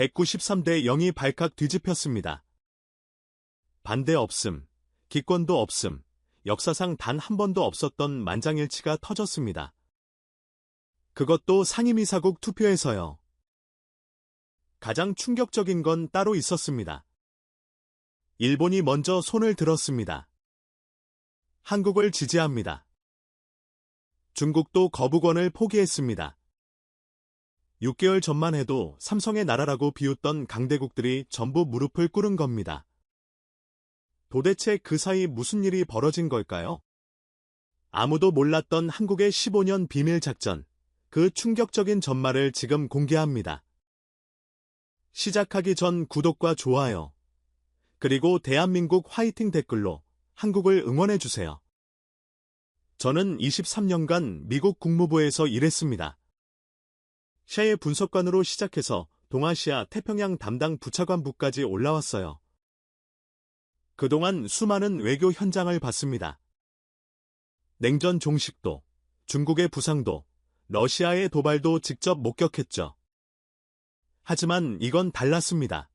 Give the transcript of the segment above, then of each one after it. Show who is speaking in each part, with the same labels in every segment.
Speaker 1: 193대 0이 발칵 뒤집혔습니다. 반대 없음, 기권도 없음, 역사상 단 한 번도 없었던 만장일치가 터졌습니다. 그것도 상임이사국 투표에서요. 가장 충격적인 건 따로 있었습니다. 일본이 먼저 손을 들었습니다. 한국을 지지합니다. 중국도 거부권을 포기했습니다. 6개월 전만 해도 삼성의 나라라고 비웃던 강대국들이 전부 무릎을 꿇은 겁니다. 도대체 그 사이 무슨 일이 벌어진 걸까요? 아무도 몰랐던 한국의 15년 비밀 작전, 그 충격적인 전말을 지금 공개합니다. 시작하기 전 구독과 좋아요, 그리고 대한민국 화이팅 댓글로 한국을 응원해주세요. 저는 23년간 미국 국무부에서 일했습니다. 샤의 분석관으로 시작해서 동아시아 태평양 담당 부차관부까지 올라왔어요. 그동안 수많은 외교 현장을 봤습니다. 냉전 종식도, 중국의 부상도, 러시아의 도발도 직접 목격했죠. 하지만 이건 달랐습니다.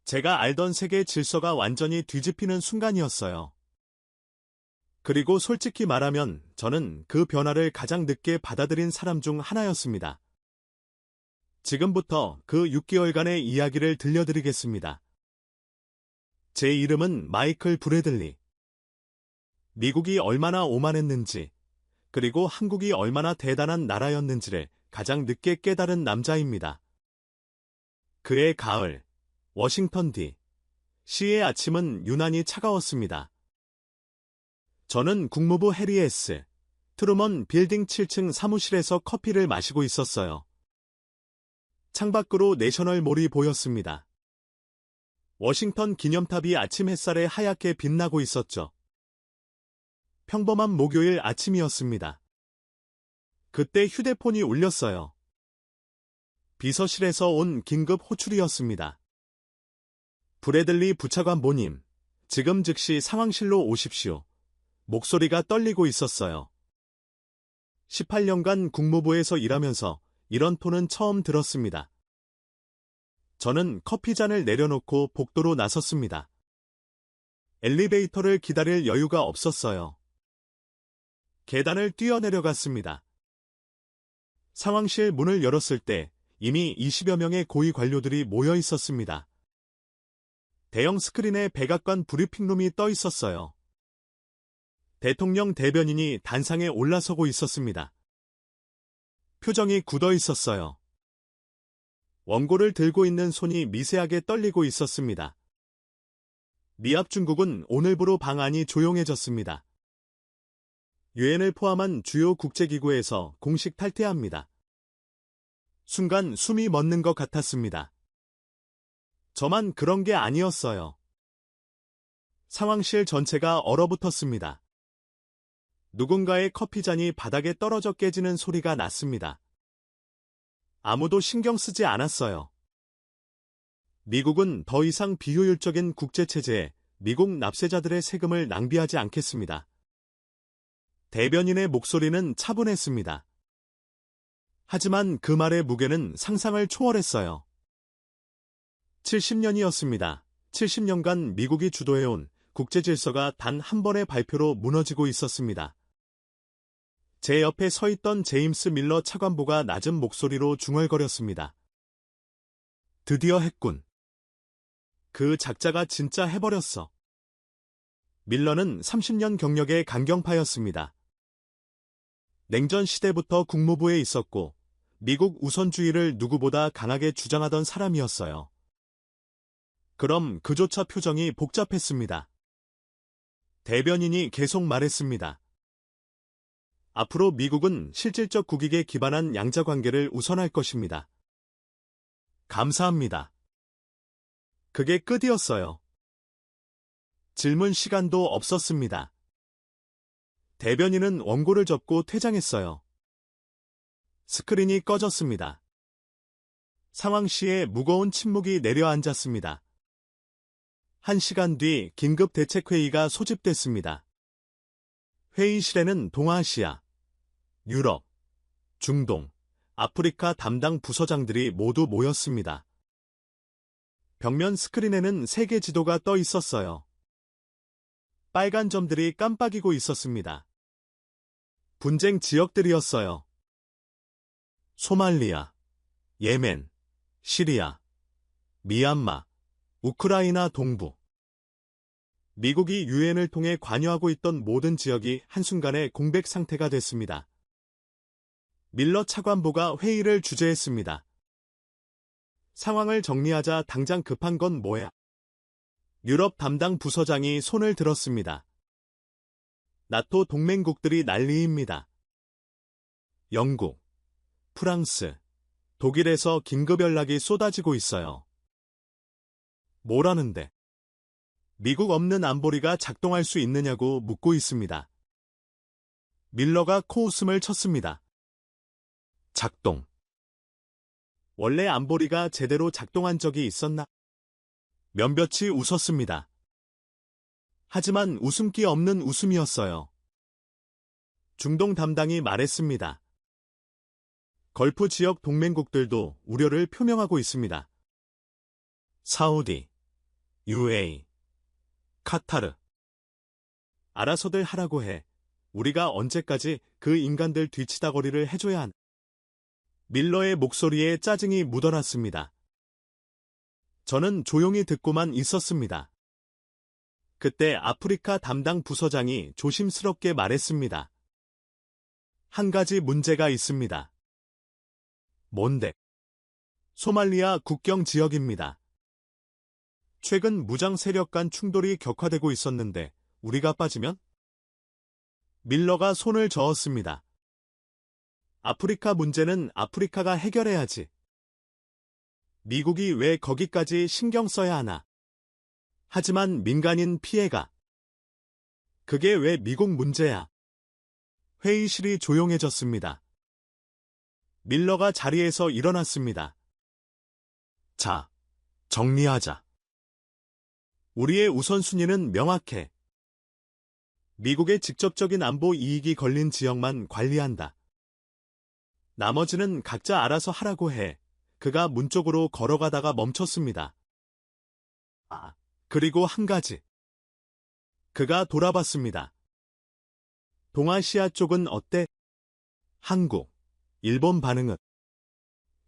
Speaker 1: 제가 알던 세계 질서가 완전히 뒤집히는 순간이었어요. 그리고 솔직히 말하면 저는 그 변화를 가장 늦게 받아들인 사람 중 하나였습니다. 지금부터 그 6개월간의 이야기를 들려드리겠습니다. 제 이름은 마이클 브래들리. 미국이 얼마나 오만했는지, 그리고 한국이 얼마나 대단한 나라였는지를 가장 늦게 깨달은 남자입니다. 그해 가을, 워싱턴 D.C.의 아침은 유난히 차가웠습니다. 저는 국무부 해리 S. 트루먼 빌딩 7층 사무실에서 커피를 마시고 있었어요. 창밖으로 내셔널몰이 보였습니다. 워싱턴 기념탑이 아침 햇살에 하얗게 빛나고 있었죠. 평범한 목요일 아침이었습니다. 그때 휴대폰이 울렸어요. 비서실에서 온 긴급 호출이었습니다. 브래들리 부차관보님, 지금 즉시 상황실로 오십시오. 목소리가 떨리고 있었어요. 18년간 국무부에서 일하면서 이런 톤은 처음 들었습니다. 저는 커피잔을 내려놓고 복도로 나섰습니다. 엘리베이터를 기다릴 여유가 없었어요. 계단을 뛰어내려갔습니다. 상황실 문을 열었을 때 이미 20여 명의 고위 관료들이 모여 있었습니다. 대형 스크린에 백악관 브리핑룸이 떠 있었어요. 대통령 대변인이 단상에 올라서고 있었습니다. 표정이 굳어 있었어요. 원고를 들고 있는 손이 미세하게 떨리고 있었습니다. 미합 중국은 오늘부로 방안이 조용해졌습니다. 유엔을 포함한 주요 국제기구에서 공식 탈퇴합니다. 순간 숨이 멎는 것 같았습니다. 저만 그런 게 아니었어요. 상황실 전체가 얼어붙었습니다. 누군가의 커피잔이 바닥에 떨어져 깨지는 소리가 났습니다. 아무도 신경 쓰지 않았어요. 미국은 더 이상 비효율적인 국제체제에 미국 납세자들의 세금을 낭비하지 않겠습니다. 대변인의 목소리는 차분했습니다. 하지만 그 말의 무게는 상상을 초월했어요. 70년이었습니다. 70년간 미국이 주도해온 국제질서가 단 한 번의 발표로 무너지고 있었습니다. 제 옆에 서 있던 제임스 밀러 차관보가 낮은 목소리로 중얼거렸습니다. 드디어 했군. 그 작자가 진짜 해버렸어. 밀러는 30년 경력의 강경파였습니다. 냉전 시대부터 국무부에 있었고 미국 우선주의를 누구보다 강하게 주장하던 사람이었어요. 그럼 그조차 표정이 복잡했습니다. 대변인이 계속 말했습니다. 앞으로 미국은 실질적 국익에 기반한 양자관계를 우선할 것입니다. 감사합니다. 그게 끝이었어요. 질문 시간도 없었습니다. 대변인은 원고를 접고 퇴장했어요. 스크린이 꺼졌습니다. 상황시에 무거운 침묵이 내려앉았습니다. 1시간 뒤 긴급 대책회의가 소집됐습니다. 회의실에는 동아시아, 유럽, 중동, 아프리카 담당 부서장들이 모두 모였습니다. 벽면 스크린에는 세계 지도가 떠 있었어요. 빨간 점들이 깜빡이고 있었습니다. 분쟁 지역들이었어요. 소말리아, 예멘, 시리아, 미얀마, 우크라이나 동부. 미국이 유엔을 통해 관여하고 있던 모든 지역이 한순간에 공백 상태가 됐습니다. 밀러 차관보가 회의를 주재했습니다. 상황을 정리하자 당장 급한 건 뭐야? 유럽 담당 부서장이 손을 들었습니다. 나토 동맹국들이 난리입니다. 영국, 프랑스, 독일에서 긴급 연락이 쏟아지고 있어요. 뭐라는데? 미국 없는 안보리가 작동할 수 있느냐고 묻고 있습니다. 밀러가 코웃음을 쳤습니다. 작동. 원래 안보리가 제대로 작동한 적이 있었나? 몇몇이 웃었습니다. 하지만 웃음기 없는 웃음이었어요. 중동 담당이 말했습니다. 걸프 지역 동맹국들도 우려를 표명하고 있습니다. 사우디, UAE, 카타르. 알아서들 하라고 해. 우리가 언제까지 그 인간들 뒤치다거리를 해줘야 하나. 밀러의 목소리에 짜증이 묻어났습니다. 저는 조용히 듣고만 있었습니다. 그때 아프리카 담당 부서장이 조심스럽게 말했습니다. 한 가지 문제가 있습니다. 뭔데? 소말리아 국경 지역입니다. 최근 무장 세력 간 충돌이 격화되고 있었는데 우리가 빠지면? 밀러가 손을 저었습니다. 아프리카 문제는 아프리카가 해결해야지. 미국이 왜 거기까지 신경 써야 하나? 하지만 민간인 피해가. 그게 왜 미국 문제야? 회의실이 조용해졌습니다. 밀러가 자리에서 일어났습니다. 자, 정리하자. 우리의 우선순위는 명확해. 미국의 직접적인 안보 이익이 걸린 지역만 관리한다. 나머지는 각자 알아서 하라고 해. 그가 문 쪽으로 걸어가다가 멈췄습니다. 아, 그리고 한 가지. 그가 돌아봤습니다. 동아시아 쪽은 어때? 한국, 일본 반응은?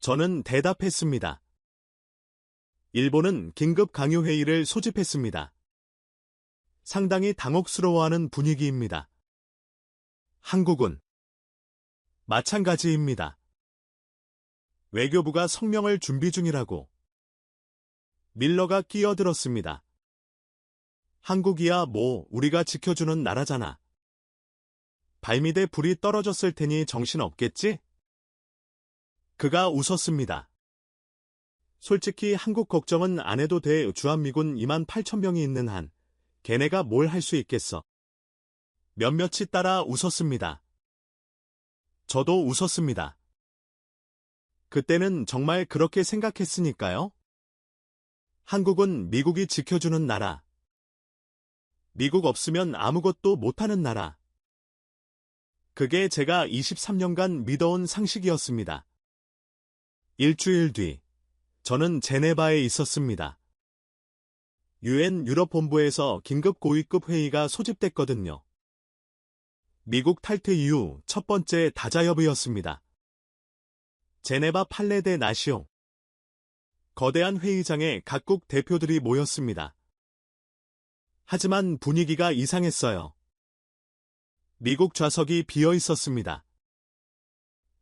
Speaker 1: 저는 대답했습니다. 일본은 긴급 강요회의를 소집했습니다. 상당히 당혹스러워하는 분위기입니다. 한국은? 마찬가지입니다. 외교부가 성명을 준비 중이라고. 밀러가 끼어들었습니다. 한국이야 뭐 우리가 지켜주는 나라잖아. 발밑에 불이 떨어졌을 테니 정신 없겠지? 그가 웃었습니다. 솔직히 한국 걱정은 안 해도 돼. 주한미군 28,000명이 있는 한 걔네가 뭘 할 수 있겠어. 몇몇이 따라 웃었습니다. 저도 웃었습니다. 그때는 정말 그렇게 생각했으니까요. 한국은 미국이 지켜주는 나라. 미국 없으면 아무것도 못하는 나라. 그게 제가 23년간 믿어온 상식이었습니다. 일주일 뒤, 저는 제네바에 있었습니다. 유엔 유럽 본부에서 긴급 고위급 회의가 소집됐거든요. 미국 탈퇴 이후 첫 번째 다자협의였습니다. 제네바 팔레데 나시옹. 거대한 회의장에 각국 대표들이 모였습니다. 하지만 분위기가 이상했어요. 미국 좌석이 비어 있었습니다.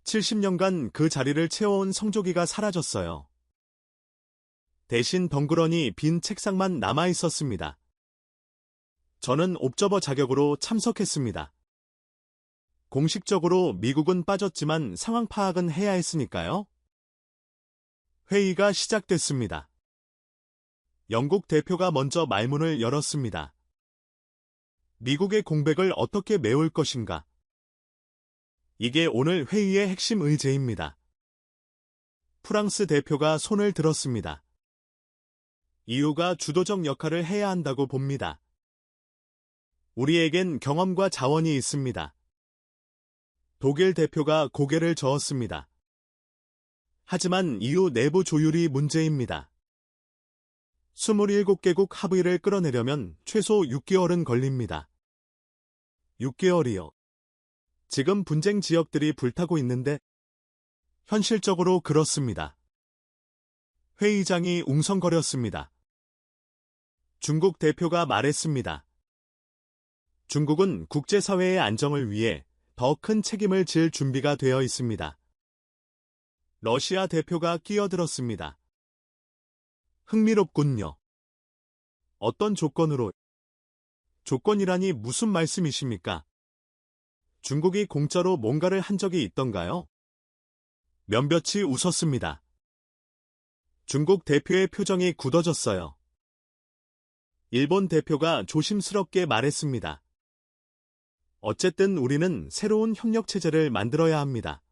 Speaker 1: 70년간 그 자리를 채워온 성조기가 사라졌어요. 대신 덩그러니 빈 책상만 남아 있었습니다. 저는 옵저버 자격으로 참석했습니다. 공식적으로 미국은 빠졌지만 상황 파악은 해야 했으니까요. 회의가 시작됐습니다. 영국 대표가 먼저 말문을 열었습니다. 미국의 공백을 어떻게 메울 것인가? 이게 오늘 회의의 핵심 의제입니다. 프랑스 대표가 손을 들었습니다. EU가 주도적 역할을 해야 한다고 봅니다. 우리에겐 경험과 자원이 있습니다. 독일 대표가 고개를 저었습니다. 하지만 EU 내부 조율이 문제입니다. 27개국 합의를 끌어내려면 최소 6개월은 걸립니다. 6개월이요. 지금 분쟁 지역들이 불타고 있는데 현실적으로 그렇습니다. 회의장이 웅성거렸습니다. 중국 대표가 말했습니다. 중국은 국제사회의 안정을 위해 더 큰 책임을 질 준비가 되어 있습니다. 러시아 대표가 끼어들었습니다. 흥미롭군요. 어떤 조건으로? 조건이라니 무슨 말씀이십니까? 중국이 공짜로 뭔가를 한 적이 있던가요? 면볕이 웃었습니다. 중국 대표의 표정이 굳어졌어요. 일본 대표가 조심스럽게 말했습니다. 어쨌든 우리는 새로운 협력체제를 만들어야 합니다.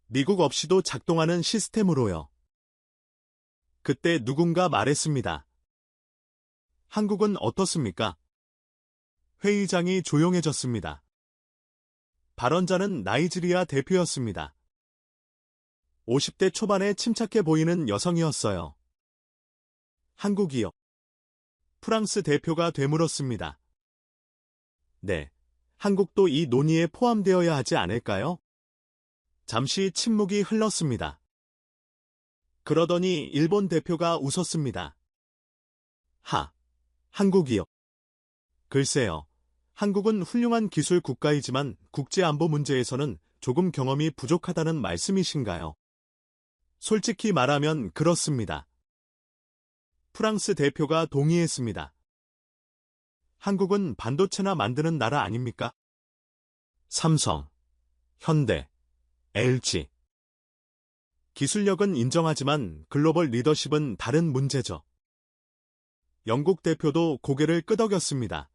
Speaker 1: 미국 없이도 작동하는 시스템으로요. 그때 누군가 말했습니다. 한국은 어떻습니까? 회의장이 조용해졌습니다. 발언자는 나이지리아 대표였습니다. 50대 초반에 침착해 보이는 여성이었어요. 한국이요. 프랑스 대표가 되물었습니다. 네, 한국도 이 논의에 포함되어야 하지 않을까요? 잠시 침묵이 흘렀습니다. 그러더니 일본 대표가 웃었습니다. 한국이요. 글쎄요. 한국은 훌륭한 기술 국가이지만 국제안보 문제에서는 조금 경험이 부족하다는 말씀이신가요? 솔직히 말하면 그렇습니다. 프랑스 대표가 동의했습니다. 한국은 반도체나 만드는 나라 아닙니까? 삼성, 현대, LG. 기술력은 인정하지만 글로벌 리더십은 다른 문제죠. 영국 대표도 고개를 끄덕였습니다.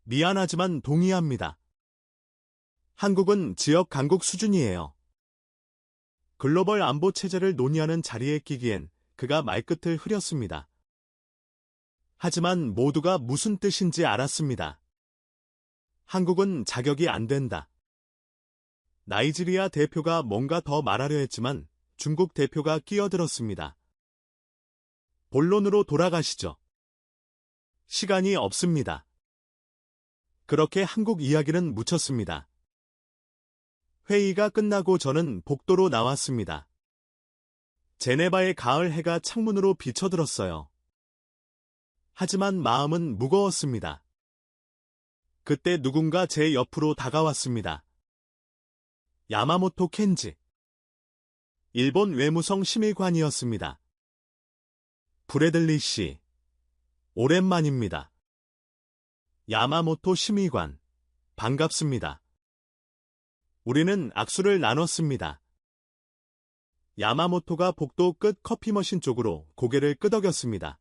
Speaker 1: 미안하지만 동의합니다. 한국은 지역 강국 수준이에요. 글로벌 안보 체제를 논의하는 자리에 끼기엔 그가 말끝을 흐렸습니다. 하지만 모두가 무슨 뜻인지 알았습니다. 한국은 자격이 안 된다. 나이지리아 대표가 뭔가 더 말하려 했지만 중국 대표가 끼어들었습니다. 본론으로 돌아가시죠. 시간이 없습니다. 그렇게 한국 이야기는 묻혔습니다. 회의가 끝나고 저는 복도로 나왔습니다. 제네바의 가을 해가 창문으로 비쳐들었어요. 하지만 마음은 무거웠습니다. 그때 누군가 제 옆으로 다가왔습니다. 야마모토 켄지. 일본 외무성 심의관이었습니다. 브래들리 씨. 오랜만입니다. 야마모토 심의관. 반갑습니다. 우리는 악수를 나눴습니다. 야마모토가 복도 끝 커피 머신 쪽으로 고개를 끄덕였습니다.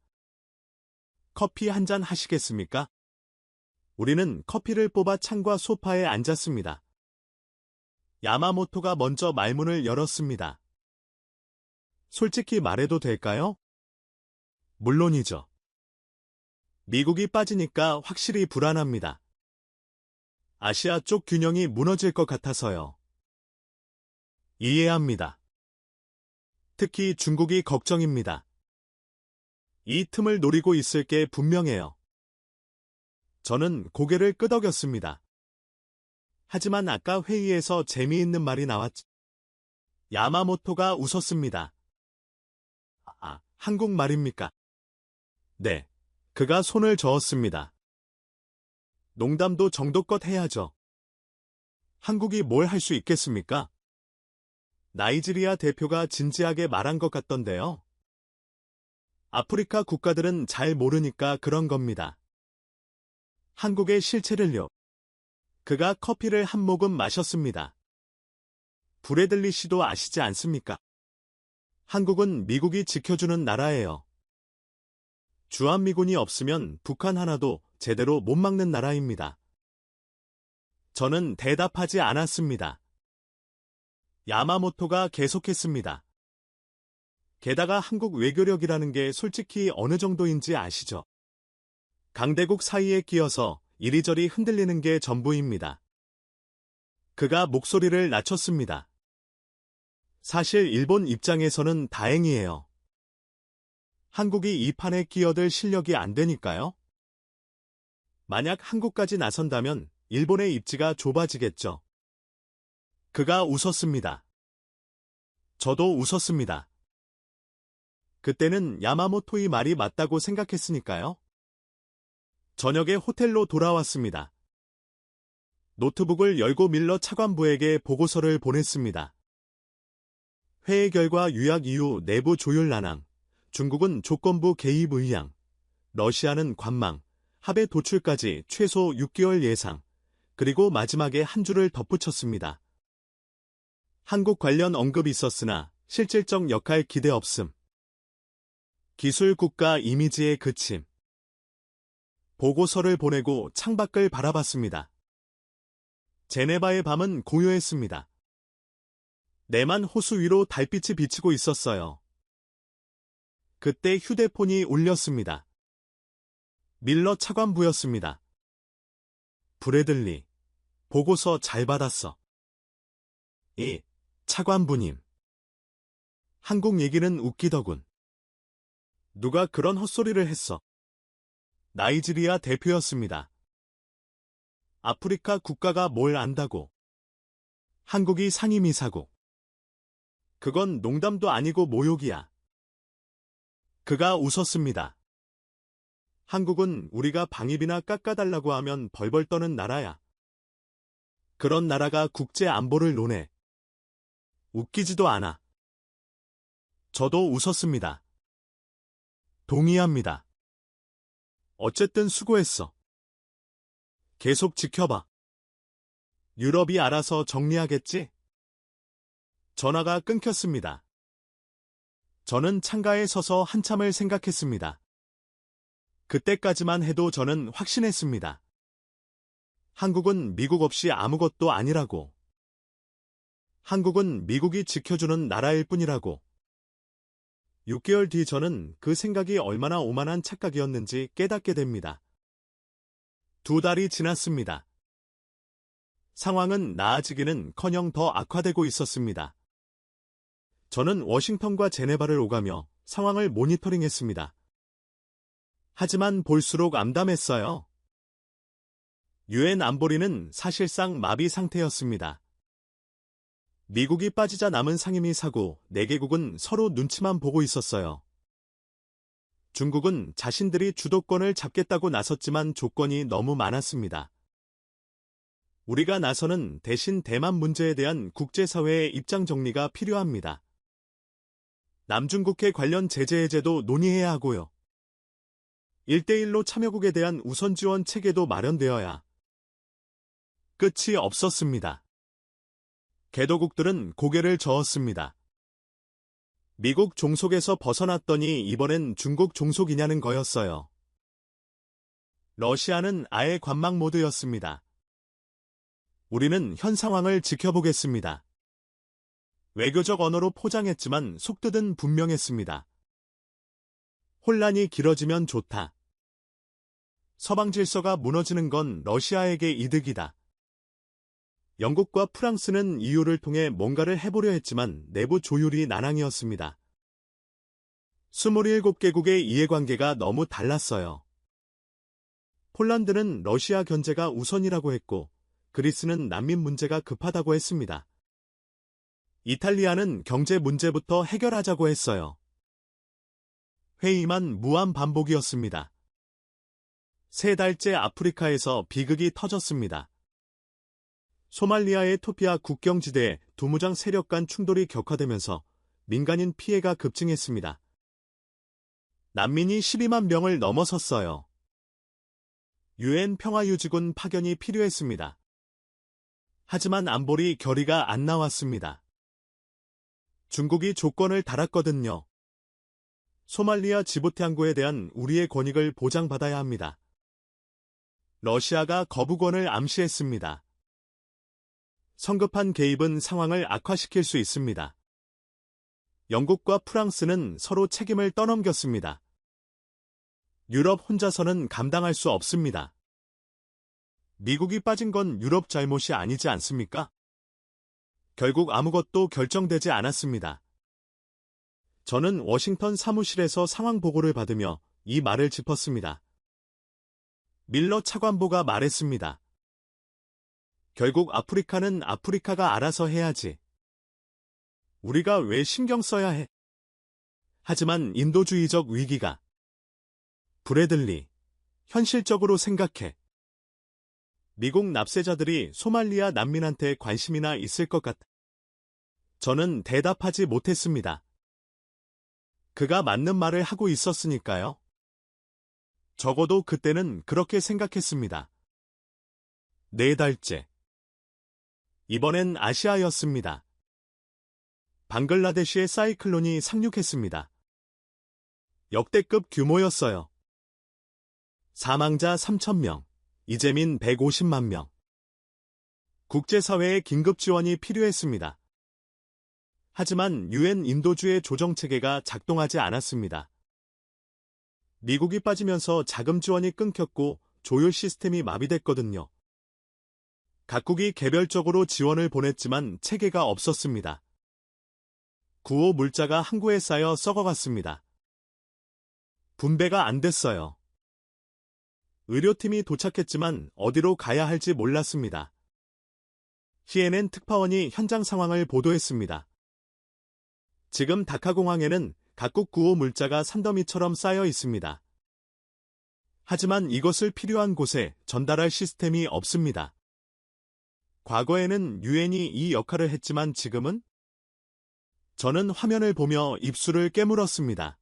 Speaker 1: 커피 한 잔 하시겠습니까? 우리는 커피를 뽑아 창과 소파에 앉았습니다. 야마모토가 먼저 말문을 열었습니다. 솔직히 말해도 될까요? 물론이죠. 미국이 빠지니까 확실히 불안합니다. 아시아 쪽 균형이 무너질 것 같아서요. 이해합니다. 특히 중국이 걱정입니다. 이 틈을 노리고 있을 게 분명해요. 저는 고개를 끄덕였습니다. 하지만 아까 회의에서 재미있는 말이 나왔죠. 야마모토가 웃었습니다. 한국말입니까? 네. 그가 손을 저었습니다. 농담도 정도껏 해야죠. 한국이 뭘 할 수 있겠습니까? 나이지리아 대표가 진지하게 말한 것 같던데요. 아프리카 국가들은 잘 모르니까 그런 겁니다. 한국의 실체를요. 그가 커피를 한 모금 마셨습니다. 브래들리 씨도 아시지 않습니까? 한국은 미국이 지켜주는 나라예요. 주한미군이 없으면 북한 하나도 제대로 못 막는 나라입니다. 저는 대답하지 않았습니다. 야마모토가 계속했습니다. 게다가 한국 외교력이라는 게 솔직히 어느 정도인지 아시죠? 강대국 사이에 끼어서 이리저리 흔들리는 게 전부입니다. 그가 목소리를 낮췄습니다. 사실 일본 입장에서는 다행이에요. 한국이 이 판에 끼어들 실력이 안 되니까요. 만약 한국까지 나선다면 일본의 입지가 좁아지겠죠. 그가 웃었습니다. 저도 웃었습니다. 그때는 야마모토의 말이 맞다고 생각했으니까요. 저녁에 호텔로 돌아왔습니다. 노트북을 열고 밀러 차관부에게 보고서를 보냈습니다. 회의 결과 유약 이후 내부 조율 난항, 중국은 조건부 개입 의향, 러시아는 관망, 합의 도출까지 최소 6개월 예상, 그리고 마지막에 한 줄을 덧붙였습니다. 한국 관련 언급이 있었으나 실질적 역할 기대 없음. 기술 국가 이미지의 그침. 보고서를 보내고 창밖을 바라봤습니다. 제네바의 밤은 고요했습니다. 내만 호수 위로 달빛이 비치고 있었어요. 그때 휴대폰이 울렸습니다. 밀러 차관부였습니다. 브래들리, 보고서 잘 받았어. 차관부님. 한국 얘기는 웃기더군. 누가 그런 헛소리를 했어. 나이지리아 대표였습니다. 아프리카 국가가 뭘 안다고. 한국이 상임이사국. 그건 농담도 아니고 모욕이야. 그가 웃었습니다. 한국은 우리가 방위비나 깎아달라고 하면 벌벌 떠는 나라야. 그런 나라가 국제 안보를 논해. 웃기지도 않아. 저도 웃었습니다. 동의합니다. 어쨌든 수고했어. 계속 지켜봐. 유럽이 알아서 정리하겠지? 전화가 끊겼습니다. 저는 창가에 서서 한참을 생각했습니다. 그때까지만 해도 저는 확신했습니다. 한국은 미국 없이 아무것도 아니라고. 한국은 미국이 지켜주는 나라일 뿐이라고. 6개월 뒤 저는 그 생각이 얼마나 오만한 착각이었는지 깨닫게 됩니다. 2달이 지났습니다. 상황은 나아지기는커녕 더 악화되고 있었습니다. 저는 워싱턴과 제네바를 오가며 상황을 모니터링했습니다. 하지만 볼수록 암담했어요. 유엔 안보리는 사실상 마비 상태였습니다. 미국이 빠지자 남은 상임위 사고 4개국은 서로 눈치만 보고 있었어요. 중국은 자신들이 주도권을 잡겠다고 나섰지만 조건이 너무 많았습니다. 우리가 나서는 대신 대만 문제에 대한 국제사회의 입장 정리가 필요합니다. 남중국해 관련 제재 해제도 논의해야 하고요. 1대1로 참여국에 대한 우선 지원 체계도 마련되어야. 끝이 없었습니다. 개도국들은 고개를 저었습니다. 미국 종속에서 벗어났더니 이번엔 중국 종속이냐는 거였어요. 러시아는 아예 관망 모드였습니다. 우리는 현 상황을 지켜보겠습니다. 외교적 언어로 포장했지만 속뜻은 분명했습니다. 혼란이 길어지면 좋다. 서방 질서가 무너지는 건 러시아에게 이득이다. 영국과 프랑스는 EU를 통해 뭔가를 해보려 했지만 내부 조율이 난항이었습니다. 27개국의 이해관계가 너무 달랐어요. 폴란드는 러시아 견제가 우선이라고 했고 그리스는 난민 문제가 급하다고 했습니다. 이탈리아는 경제 문제부터 해결하자고 했어요. 회의만 무한 반복이었습니다. 3달째 아프리카에서 비극이 터졌습니다. 소말리아의 토피아 국경지대에 두무장 세력 간 충돌이 격화되면서 민간인 피해가 급증했습니다. 난민이 12만 명을 넘어섰어요. 유엔 평화유지군 파견이 필요했습니다. 하지만 안보리 결의가 안 나왔습니다. 중국이 조건을 달았거든요. 소말리아 지부티 항구에 대한 우리의 권익을 보장받아야 합니다. 러시아가 거부권을 암시했습니다. 성급한 개입은 상황을 악화시킬 수 있습니다. 영국과 프랑스는 서로 책임을 떠넘겼습니다. 유럽 혼자서는 감당할 수 없습니다. 미국이 빠진 건 유럽 잘못이 아니지 않습니까? 결국 아무것도 결정되지 않았습니다. 저는 워싱턴 사무실에서 상황 보고를 받으며 이 말을 짚었습니다. 밀러 차관보가 말했습니다. 결국 아프리카는 아프리카가 알아서 해야지. 우리가 왜 신경 써야 해? 하지만 인도주의적 위기가. 브래들리, 현실적으로 생각해. 미국 납세자들이 소말리아 난민한테 관심이나 있을 것 같아. 저는 대답하지 못했습니다. 그가 맞는 말을 하고 있었으니까요. 적어도 그때는 그렇게 생각했습니다. 4달째. 이번엔 아시아였습니다. 방글라데시의 사이클론이 상륙했습니다. 역대급 규모였어요. 사망자 3,000명, 이재민 150만 명. 국제사회의 긴급 지원이 필요했습니다. 하지만 유엔 인도주의 조정체계가 작동하지 않았습니다. 미국이 빠지면서 자금 지원이 끊겼고 조율 시스템이 마비됐거든요. 각국이 개별적으로 지원을 보냈지만 체계가 없었습니다. 구호 물자가 항구에 쌓여 썩어갔습니다. 분배가 안 됐어요. 의료팀이 도착했지만 어디로 가야 할지 몰랐습니다. CNN 특파원이 현장 상황을 보도했습니다. 지금 다카공항에는 각국 구호 물자가 산더미처럼 쌓여 있습니다. 하지만 이것을 필요한 곳에 전달할 시스템이 없습니다. 과거에는 유엔이 이 역할을 했지만 지금은? 저는 화면을 보며 입술을 깨물었습니다.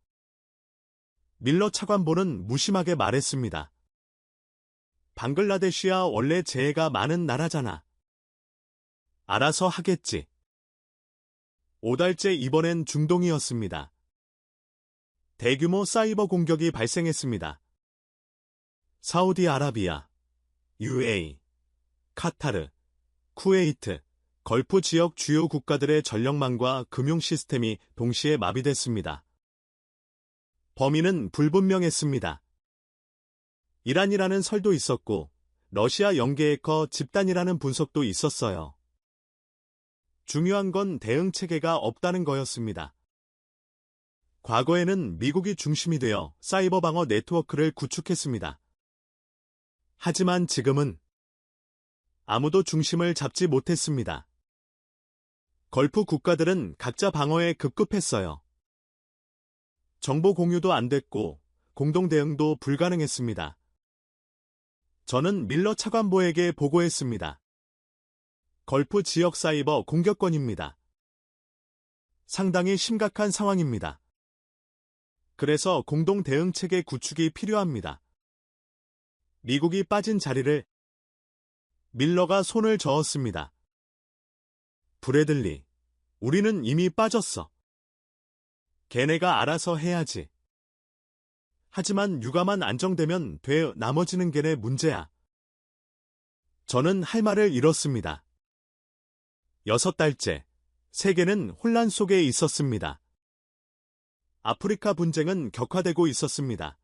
Speaker 1: 밀러 차관보는 무심하게 말했습니다. 방글라데시야 원래 재해가 많은 나라잖아. 알아서 하겠지. 5달째 이번엔 중동이었습니다. 대규모 사이버 공격이 발생했습니다. 사우디아라비아, UAE, 카타르, 쿠웨이트, 걸프 지역 주요 국가들의 전력망과 금융 시스템이 동시에 마비됐습니다. 범인은 불분명했습니다. 이란이라는 설도 있었고 러시아 영계 해커 집단이라는 분석도 있었어요. 중요한 건 대응 체계가 없다는 거였습니다. 과거에는 미국이 중심이 되어 사이버 방어 네트워크를 구축했습니다. 하지만 지금은 아무도 중심을 잡지 못했습니다. 걸프 국가들은 각자 방어에 급급했어요. 정보 공유도 안 됐고 공동 대응도 불가능했습니다. 저는 밀러 차관보에게 보고했습니다. 걸프 지역 사이버 공격권입니다. 상당히 심각한 상황입니다. 그래서 공동 대응 체계 구축이 필요합니다. 미국이 빠진 자리를 밀러가 손을 저었습니다. 브래들리, 우리는 이미 빠졌어. 걔네가 알아서 해야지. 하지만 육아만 안정되면 돼 나머지는 걔네 문제야. 저는 할 말을 잃었습니다. 6달째, 세계는 혼란 속에 있었습니다. 아프리카 분쟁은 격화되고 있었습니다.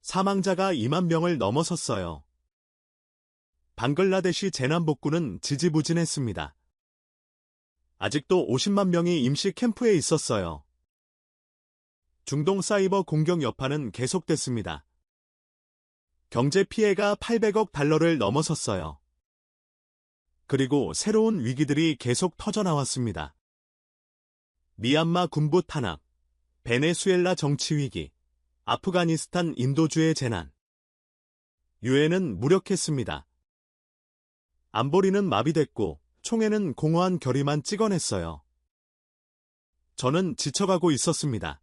Speaker 1: 사망자가 2만 명을 넘어섰어요. 방글라데시 재난복구는 지지부진했습니다. 아직도 50만 명이 임시 캠프에 있었어요. 중동 사이버 공격 여파는 계속됐습니다. 경제 피해가 800억 달러를 넘어섰어요. 그리고 새로운 위기들이 계속 터져나왔습니다. 미얀마 군부 탄압, 베네수엘라 정치 위기, 아프가니스탄 인도주의 재난. 유엔은 무력했습니다. 안보리는 마비됐고 총회는 공허한 결의만 찍어냈어요. 저는 지쳐가고 있었습니다.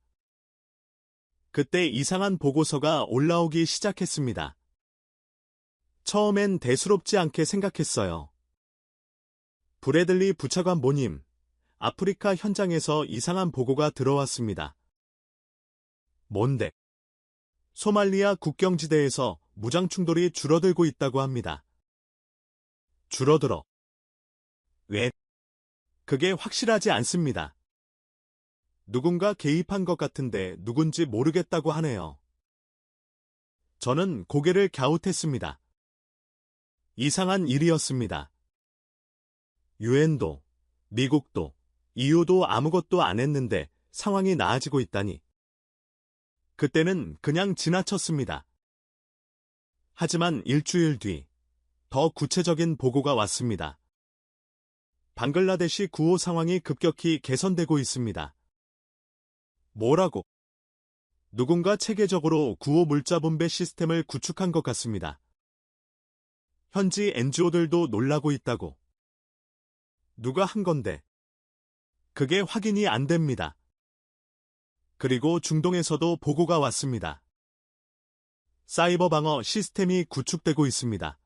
Speaker 1: 그때 이상한 보고서가 올라오기 시작했습니다. 처음엔 대수롭지 않게 생각했어요. 브래들리 부차관 모님, 아프리카 현장에서 이상한 보고가 들어왔습니다. 뭔데? 소말리아 국경지대에서 무장 충돌이 줄어들고 있다고 합니다. 줄어들어. 왜? 그게 확실하지 않습니다. 누군가 개입한 것 같은데 누군지 모르겠다고 하네요. 저는 고개를 갸웃했습니다. 이상한 일이었습니다. 유엔도, 미국도, EU도 아무것도 안 했는데 상황이 나아지고 있다니. 그때는 그냥 지나쳤습니다. 하지만 일주일 뒤, 더 구체적인 보고가 왔습니다. 방글라데시 구호 상황이 급격히 개선되고 있습니다. 뭐라고? 누군가 체계적으로 구호 물자 분배 시스템을 구축한 것 같습니다. 현지 NGO들도 놀라고 있다고. 누가 한 건데? 그게 확인이 안 됩니다. 그리고 중동에서도 보고가 왔습니다. 사이버 방어 시스템이 구축되고 있습니다.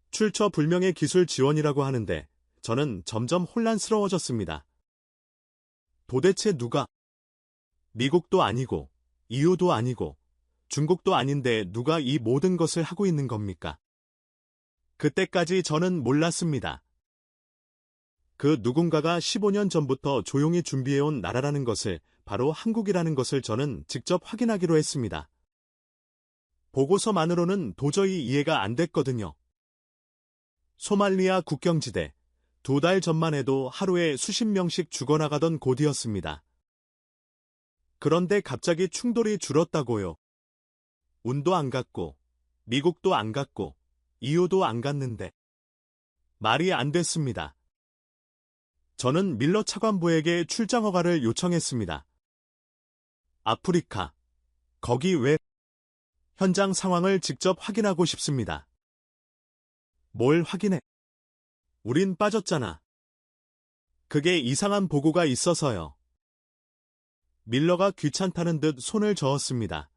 Speaker 1: 출처 불명의 기술 지원이라고 하는데 저는 점점 혼란스러워졌습니다. 도대체 누가? 미국도 아니고, EU도 아니고, 중국도 아닌데 누가 이 모든 것을 하고 있는 겁니까? 그때까지 저는 몰랐습니다. 그 누군가가 15년 전부터 조용히 준비해온 나라라는 것을, 바로 한국이라는 것을 저는 직접 확인하기로 했습니다. 보고서만으로는 도저히 이해가 안 됐거든요. 소말리아 국경지대, 2달 전만 해도 하루에 수십 명씩 죽어나가던 곳이었습니다. 그런데 갑자기 충돌이 줄었다고요. 운도 안 갔고, 미국도 안 갔고, EU도 안 갔는데. 말이 안 됐습니다. 저는 밀러 차관부에게 출장 허가를 요청했습니다. 아프리카, 거기 왜? 현장 상황을 직접 확인하고 싶습니다. 뭘 확인해? 우린 빠졌잖아. 그게 이상한 보고가 있어서요. 밀러가 귀찮다는 듯 손을 저었습니다.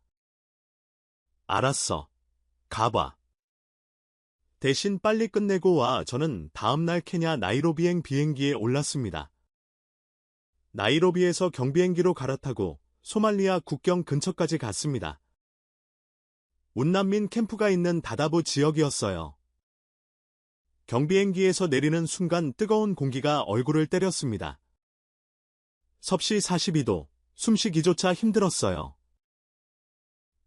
Speaker 1: 알았어. 가봐. 대신 빨리 끝내고 와. 저는 다음날 케냐 나이로비행 비행기에 올랐습니다. 나이로비에서 경비행기로 갈아타고 소말리아 국경 근처까지 갔습니다. 운난민 캠프가 있는 다다부 지역이었어요. 경비행기에서 내리는 순간 뜨거운 공기가 얼굴을 때렸습니다. 섭씨 42도, 숨쉬기조차 힘들었어요.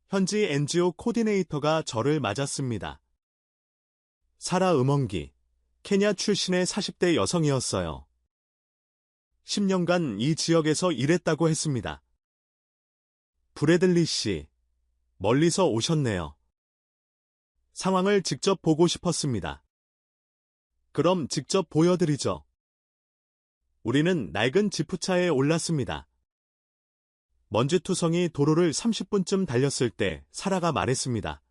Speaker 1: 현지 NGO 코디네이터가 저를 맞았습니다. 사라 음원기, 케냐 출신의 40대 여성이었어요. 10년간 이 지역에서 일했다고 했습니다. 브래들리 씨, 멀리서 오셨네요. 상황을 직접 보고 싶었습니다. 그럼 직접 보여드리죠. 우리는 낡은 지프차에 올랐습니다. 먼지투성이 도로를 30분쯤 달렸을 때 사라가 말했습니다.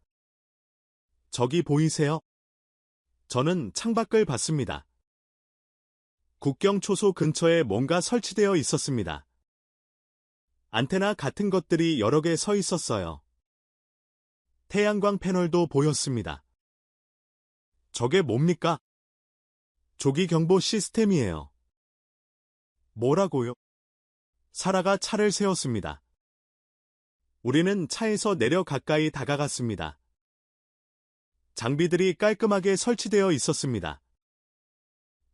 Speaker 1: 저기 보이세요? 저는 창밖을 봤습니다. 국경 초소 근처에 뭔가 설치되어 있었습니다. 안테나 같은 것들이 여러 개 서 있었어요. 태양광 패널도 보였습니다. 저게 뭡니까? 조기 경보 시스템이에요. 뭐라고요? 사라가 차를 세웠습니다. 우리는 차에서 내려 가까이 다가갔습니다. 장비들이 깔끔하게 설치되어 있었습니다.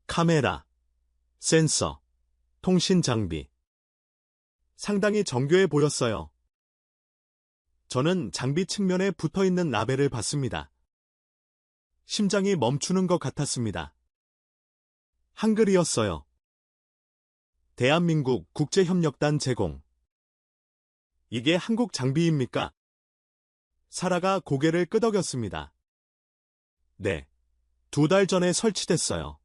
Speaker 1: 카메라, 센서, 통신 장비. 상당히 정교해 보였어요. 저는 장비 측면에 붙어있는 라벨을 봤습니다. 심장이 멈추는 것 같았습니다. 한글이었어요. 대한민국 국제협력단 제공. 이게 한국 장비입니까? 사라가 고개를 끄덕였습니다. 네, 2달 전에 설치됐어요.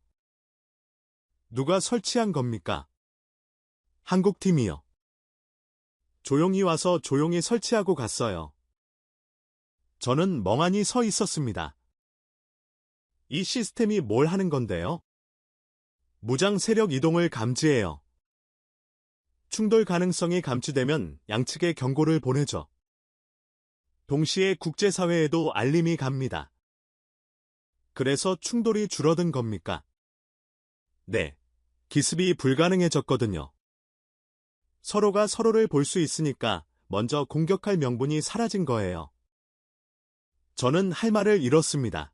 Speaker 1: 누가 설치한 겁니까? 한국팀이요. 조용히 와서 조용히 설치하고 갔어요. 저는 멍하니 서 있었습니다. 이 시스템이 뭘 하는 건데요? 무장 세력 이동을 감지해요. 충돌 가능성이 감지되면 양측에 경고를 보내죠. 동시에 국제사회에도 알림이 갑니다. 그래서 충돌이 줄어든 겁니까? 네, 기습이 불가능해졌거든요. 서로가 서로를 볼 수 있으니까 먼저 공격할 명분이 사라진 거예요. 저는 할 말을 잃었습니다.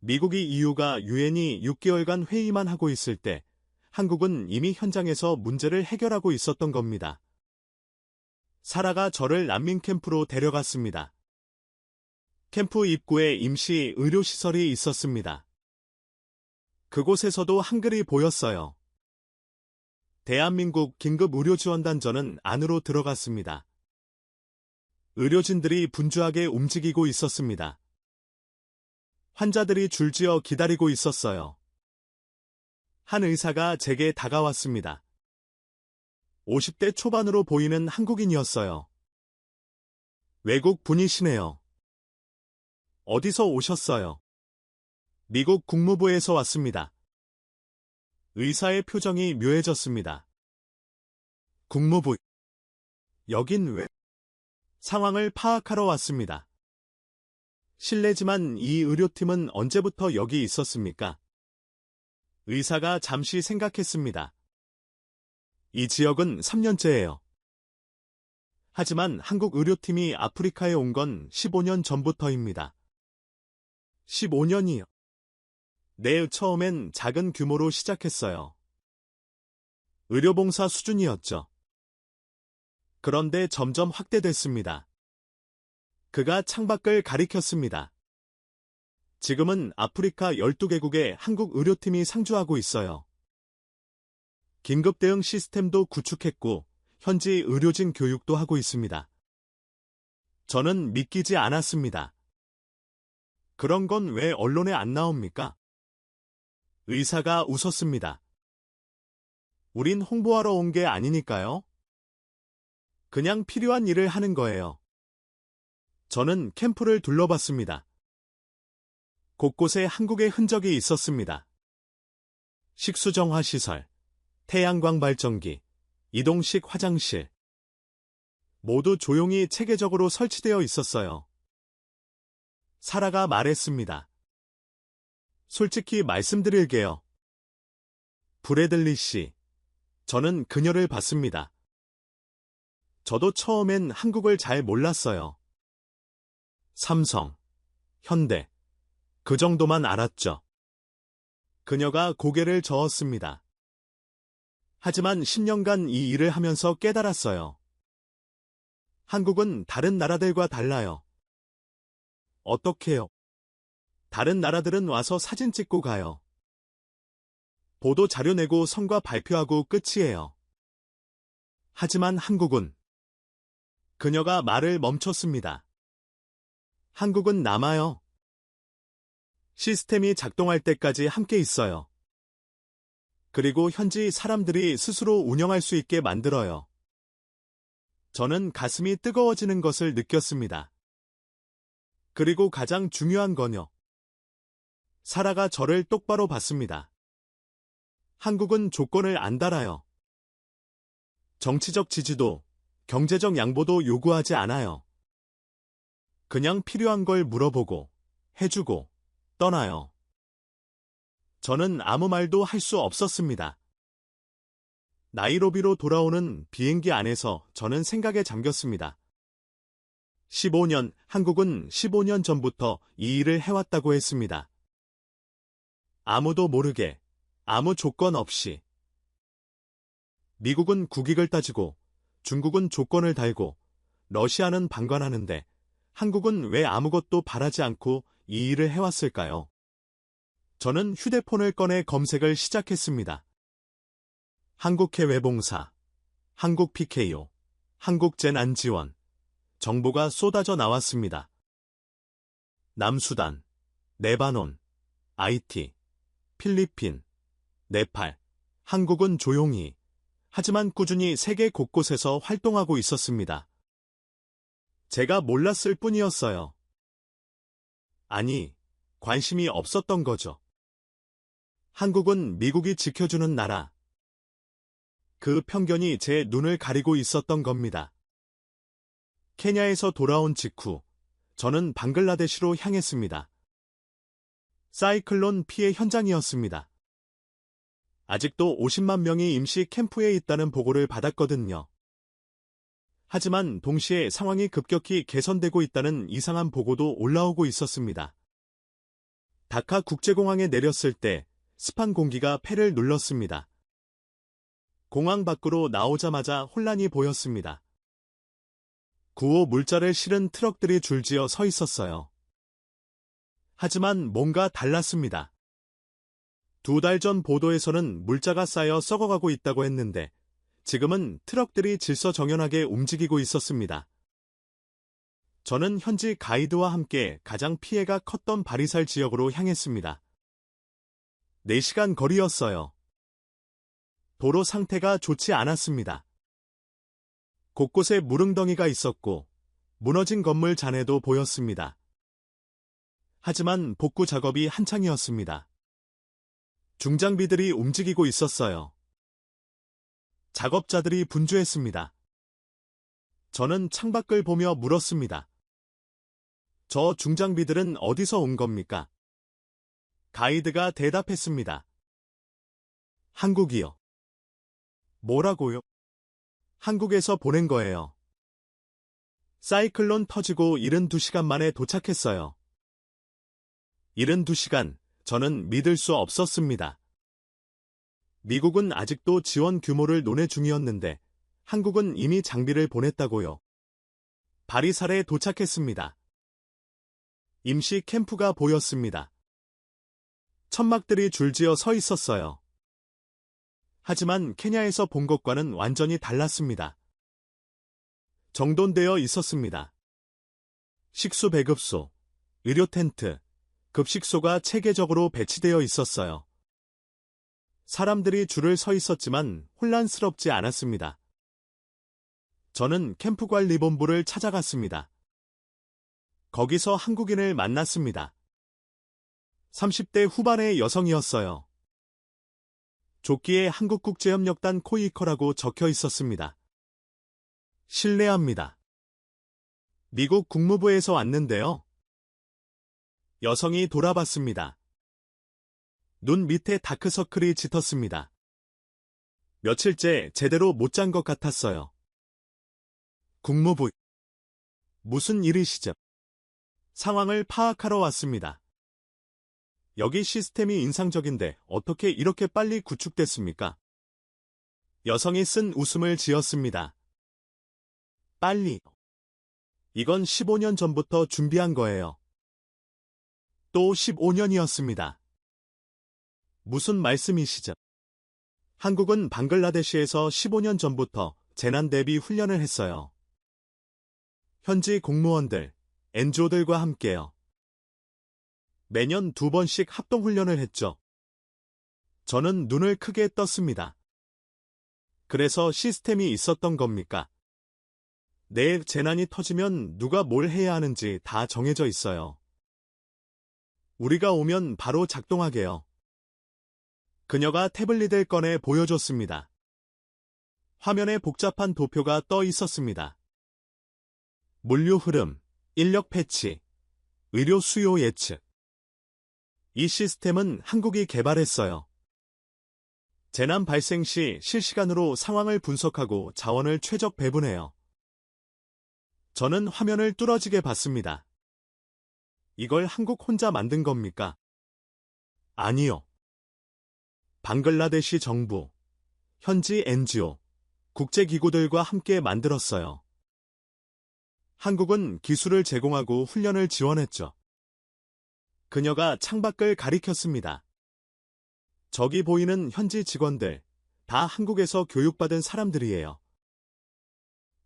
Speaker 1: 미국이 EU가 유엔이 6개월간 회의만 하고 있을 때 한국은 이미 현장에서 문제를 해결하고 있었던 겁니다. 사라가 저를 난민 캠프로 데려갔습니다. 캠프 입구에 임시 의료시설이 있었습니다. 그곳에서도 한글이 보였어요. 대한민국 긴급의료지원단전은 안으로 들어갔습니다. 의료진들이 분주하게 움직이고 있었습니다. 환자들이 줄지어 기다리고 있었어요. 한 의사가 제게 다가왔습니다. 50대 초반으로 보이는 한국인이었어요. 외국 분이시네요. 어디서 오셨어요? 미국 국무부에서 왔습니다. 의사의 표정이 묘해졌습니다. 국무부. 여긴 왜? 상황을 파악하러 왔습니다. 실례지만 이 의료팀은 언제부터 여기 있었습니까? 의사가 잠시 생각했습니다. 이 지역은 3년째예요. 하지만 한국 의료팀이 아프리카에 온 건 15년 전부터입니다. 15년이요? 네, 처음엔 작은 규모로 시작했어요. 의료봉사 수준이었죠. 그런데 점점 확대됐습니다. 그가 창밖을 가리켰습니다. 지금은 아프리카 12개국에 한국 의료팀이 상주하고 있어요. 긴급 대응 시스템도 구축했고 현지 의료진 교육도 하고 있습니다. 저는 믿기지 않았습니다. 그런 건 왜 언론에 안 나옵니까? 의사가 웃었습니다. 우린 홍보하러 온 게 아니니까요. 그냥 필요한 일을 하는 거예요. 저는 캠프를 둘러봤습니다. 곳곳에 한국의 흔적이 있었습니다. 식수정화시설, 태양광 발전기, 이동식 화장실. 모두 조용히 체계적으로 설치되어 있었어요. 사라가 말했습니다. 솔직히 말씀드릴게요. 브래들리 씨, 저는 그녀를 봤습니다. 저도 처음엔 한국을 잘 몰랐어요. 삼성, 현대, 그 정도만 알았죠. 그녀가 고개를 저었습니다. 하지만 10년간 이 일을 하면서 깨달았어요. 한국은 다른 나라들과 달라요. 어떻게요? 다른 나라들은 와서 사진 찍고 가요. 보도 자료 내고 성과 발표하고 끝이에요. 하지만 한국은 그녀가 말을 멈췄습니다. 한국은 남아요. 시스템이 작동할 때까지 함께 있어요. 그리고 현지 사람들이 스스로 운영할 수 있게 만들어요. 저는 가슴이 뜨거워지는 것을 느꼈습니다. 그리고 가장 중요한 건요. 사라가 저를 똑바로 봤습니다. 한국은 조건을 안 달아요. 정치적 지지도, 경제적 양보도 요구하지 않아요. 그냥 필요한 걸 물어보고, 해주고, 떠나요. 저는 아무 말도 할 수 없었습니다. 나이로비로 돌아오는 비행기 안에서 저는 생각에 잠겼습니다. 15년, 한국은 15년 전부터 이 일을 해왔다고 했습니다. 아무도 모르게, 아무 조건 없이. 미국은 국익을 따지고, 중국은 조건을 달고, 러시아는 방관하는데, 한국은 왜 아무것도 바라지 않고 이 일을 해왔을까요? 저는 휴대폰을 꺼내 검색을 시작했습니다. 한국해외봉사, 한국 PKO, 한국재난지원, 정보가 쏟아져 나왔습니다. 남수단, 레바논, IT, 필리핀, 네팔, 한국은 조용히, 하지만 꾸준히 세계 곳곳에서 활동하고 있었습니다. 제가 몰랐을 뿐이었어요. 아니, 관심이 없었던 거죠. 한국은 미국이 지켜주는 나라. 그 편견이 제 눈을 가리고 있었던 겁니다. 케냐에서 돌아온 직후, 저는 방글라데시로 향했습니다. 사이클론 피해 현장이었습니다. 아직도 50만 명이 임시 캠프에 있다는 보고를 받았거든요. 하지만 동시에 상황이 급격히 개선되고 있다는 이상한 보고도 올라오고 있었습니다. 다카 국제공항에 내렸을 때 습한 공기가 폐를 눌렀습니다. 공항 밖으로 나오자마자 혼란이 보였습니다. 구호 물자를 실은 트럭들이 줄지어 서 있었어요. 하지만 뭔가 달랐습니다. 2달 전 보도에서는 물자가 쌓여 썩어가고 있다고 했는데 지금은 트럭들이 질서정연하게 움직이고 있었습니다. 저는 현지 가이드와 함께 가장 피해가 컸던 바리살 지역으로 향했습니다. 4시간 거리였어요. 도로 상태가 좋지 않았습니다. 곳곳에 무릉덩이가 있었고 무너진 건물 잔해도 보였습니다. 하지만 복구 작업이 한창이었습니다. 중장비들이 움직이고 있었어요. 작업자들이 분주했습니다. 저는 창밖을 보며 물었습니다. 저 중장비들은 어디서 온 겁니까? 가이드가 대답했습니다. 한국이요. 뭐라고요? 한국에서 보낸 거예요. 사이클론 터지고 72시간 만에 도착했어요. 72시간, 저는 믿을 수 없었습니다. 미국은 아직도 지원 규모를 논의 중이었는데 한국은 이미 장비를 보냈다고요. 바리살에 도착했습니다. 임시 캠프가 보였습니다. 천막들이 줄지어 서 있었어요. 하지만 케냐에서 본 것과는 완전히 달랐습니다. 정돈되어 있었습니다. 식수 배급소, 의료 텐트, 급식소가 체계적으로 배치되어 있었어요. 사람들이 줄을 서 있었지만 혼란스럽지 않았습니다. 저는 캠프관리본부를 찾아갔습니다. 거기서 한국인을 만났습니다. 30대 후반의 여성이었어요. 조끼에 한국국제협력단 코이커라고 적혀 있었습니다. 실례합니다. 미국 국무부에서 왔는데요. 여성이 돌아봤습니다. 눈 밑에 다크서클이 짙었습니다. 며칠째 제대로 못 잔 것 같았어요. 국무부. 무슨 일이시죠? 상황을 파악하러 왔습니다. 여기 시스템이 인상적인데 어떻게 이렇게 빨리 구축됐습니까? 여성이 쓴 웃음을 지었습니다. 빨리. 이건 15년 전부터 준비한 거예요. 또 15년이었습니다. 무슨 말씀이시죠? 한국은 방글라데시에서 15년 전부터 재난 대비 훈련을 했어요. 현지 공무원들, NGO들과 함께요. 매년 2번씩 합동훈련을 했죠. 저는 눈을 크게 떴습니다. 그래서 시스템이 있었던 겁니까? 내일 재난이 터지면 누가 뭘 해야 하는지 다 정해져 있어요. 우리가 오면 바로 작동하게요. 그녀가 태블릿을 꺼내 보여줬습니다. 화면에 복잡한 도표가 떠 있었습니다. 물류 흐름, 인력 패치, 의료 수요 예측. 이 시스템은 한국이 개발했어요. 재난 발생 시 실시간으로 상황을 분석하고 자원을 최적 배분해요. 저는 화면을 뚫어지게 봤습니다. 이걸 한국 혼자 만든 겁니까? 아니요. 방글라데시 정부, 현지 NGO, 국제기구들과 함께 만들었어요. 한국은 기술을 제공하고 훈련을 지원했죠. 그녀가 창밖을 가리켰습니다. 저기 보이는 현지 직원들, 다 한국에서 교육받은 사람들이에요.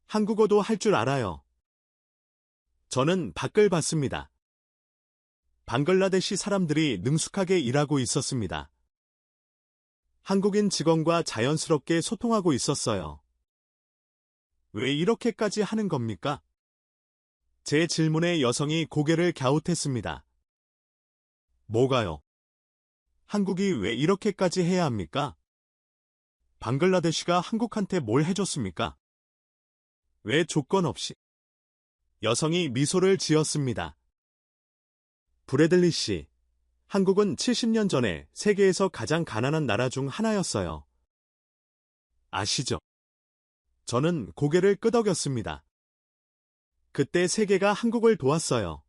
Speaker 1: 한국어도 할 줄 알아요. 저는 밖을 봤습니다. 방글라데시 사람들이 능숙하게 일하고 있었습니다. 한국인 직원과 자연스럽게 소통하고 있었어요. 왜 이렇게까지 하는 겁니까? 제 질문에 여성이 고개를 갸웃했습니다. 뭐가요? 한국이 왜 이렇게까지 해야 합니까? 방글라데시가 한국한테 뭘 해줬습니까? 왜 조건 없이? 여성이 미소를 지었습니다. 브래들리 씨, 한국은 70년 전에 세계에서 가장 가난한 나라 중 하나였어요. 아시죠? 저는 고개를 끄덕였습니다. 그때 세계가 한국을 도왔어요.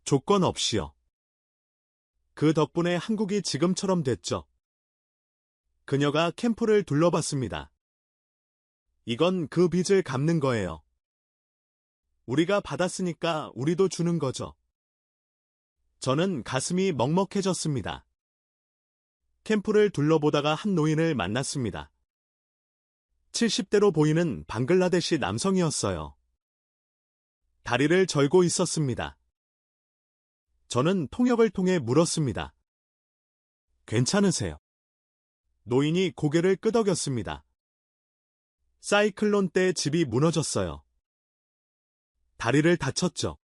Speaker 1: 조건 없이요. 그 덕분에 한국이 지금처럼 됐죠. 그녀가 캠프를 둘러봤습니다. 이건 그 빚을 갚는 거예요. 우리가 받았으니까 우리도 주는 거죠. 저는 가슴이 먹먹해졌습니다. 캠프를 둘러보다가 한 노인을 만났습니다. 70대로 보이는 방글라데시 남성이었어요. 다리를 절고 있었습니다. 저는 통역을 통해 물었습니다. 괜찮으세요? 노인이 고개를 끄덕였습니다. 사이클론 때 집이 무너졌어요. 다리를 다쳤죠.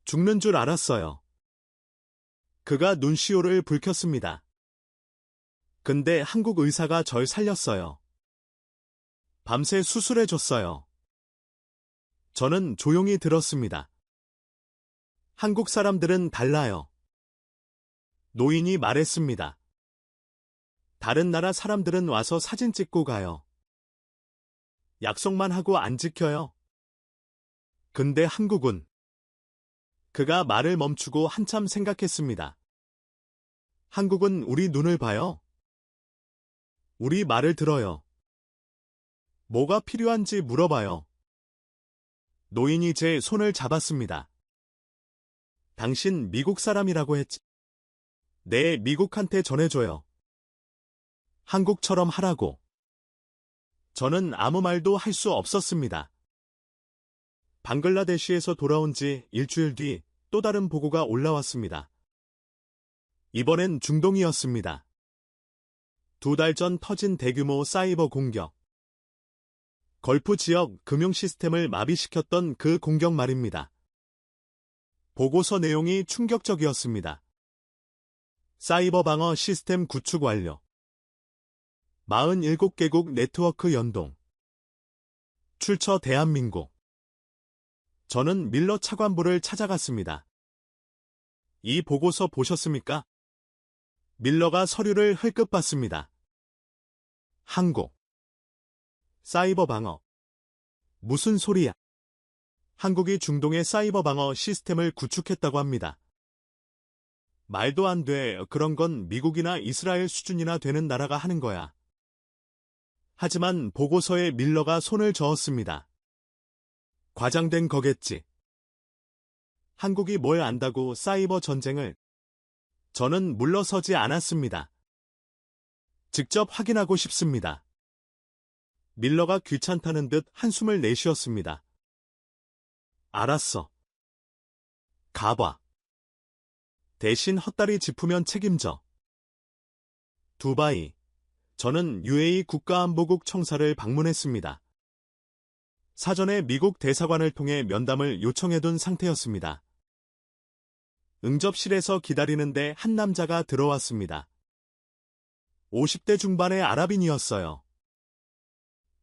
Speaker 1: 죽는 줄 알았어요. 그가 눈시울을 붉혔습니다. 근데 한국 의사가 절 살렸어요. 밤새 수술해줬어요. 저는 조용히 들었습니다. 한국 사람들은 달라요. 노인이 말했습니다. 다른 나라 사람들은 와서 사진 찍고 가요. 약속만 하고 안 지켜요. 근데 한국은... 그가 말을 멈추고 한참 생각했습니다. 한국은 우리 눈을 봐요. 우리 말을 들어요. 뭐가 필요한지 물어봐요. 노인이 제 손을 잡았습니다. 당신 미국 사람이라고 했지? 네, 미국한테 전해줘요. 한국처럼 하라고. 저는 아무 말도 할 수 없었습니다. 방글라데시에서 돌아온 지 일주일 뒤 또 다른 보고가 올라왔습니다. 이번엔 중동이었습니다. 2달 전 터진 대규모 사이버 공격. 걸프 지역 금융 시스템을 마비시켰던 그 공격 말입니다. 보고서 내용이 충격적이었습니다. 사이버 방어 시스템 구축 완료. 47개국 네트워크 연동. 출처 대한민국. 저는 밀러 차관부를 찾아갔습니다. 이 보고서 보셨습니까? 밀러가 서류를 흘끗봤습니다. 한국. 사이버 방어. 무슨 소리야? 한국이 중동의 사이버 방어 시스템을 구축했다고 합니다. 말도 안 돼. 그런 건 미국이나 이스라엘 수준이나 되는 나라가 하는 거야. 하지만 보고서에 밀러가 손을 저었습니다. 과장된 거겠지. 한국이 뭘 안다고 사이버 전쟁을... 저는 물러서지 않았습니다. 직접 확인하고 싶습니다. 밀러가 귀찮다는 듯 한숨을 내쉬었습니다. 알았어. 가봐. 대신 헛다리 짚으면 책임져. 두바이. 저는 UAE 국가안보국 청사를 방문했습니다. 사전에 미국 대사관을 통해 면담을 요청해둔 상태였습니다. 응접실에서 기다리는데 한 남자가 들어왔습니다. 50대 중반의 아랍인이었어요.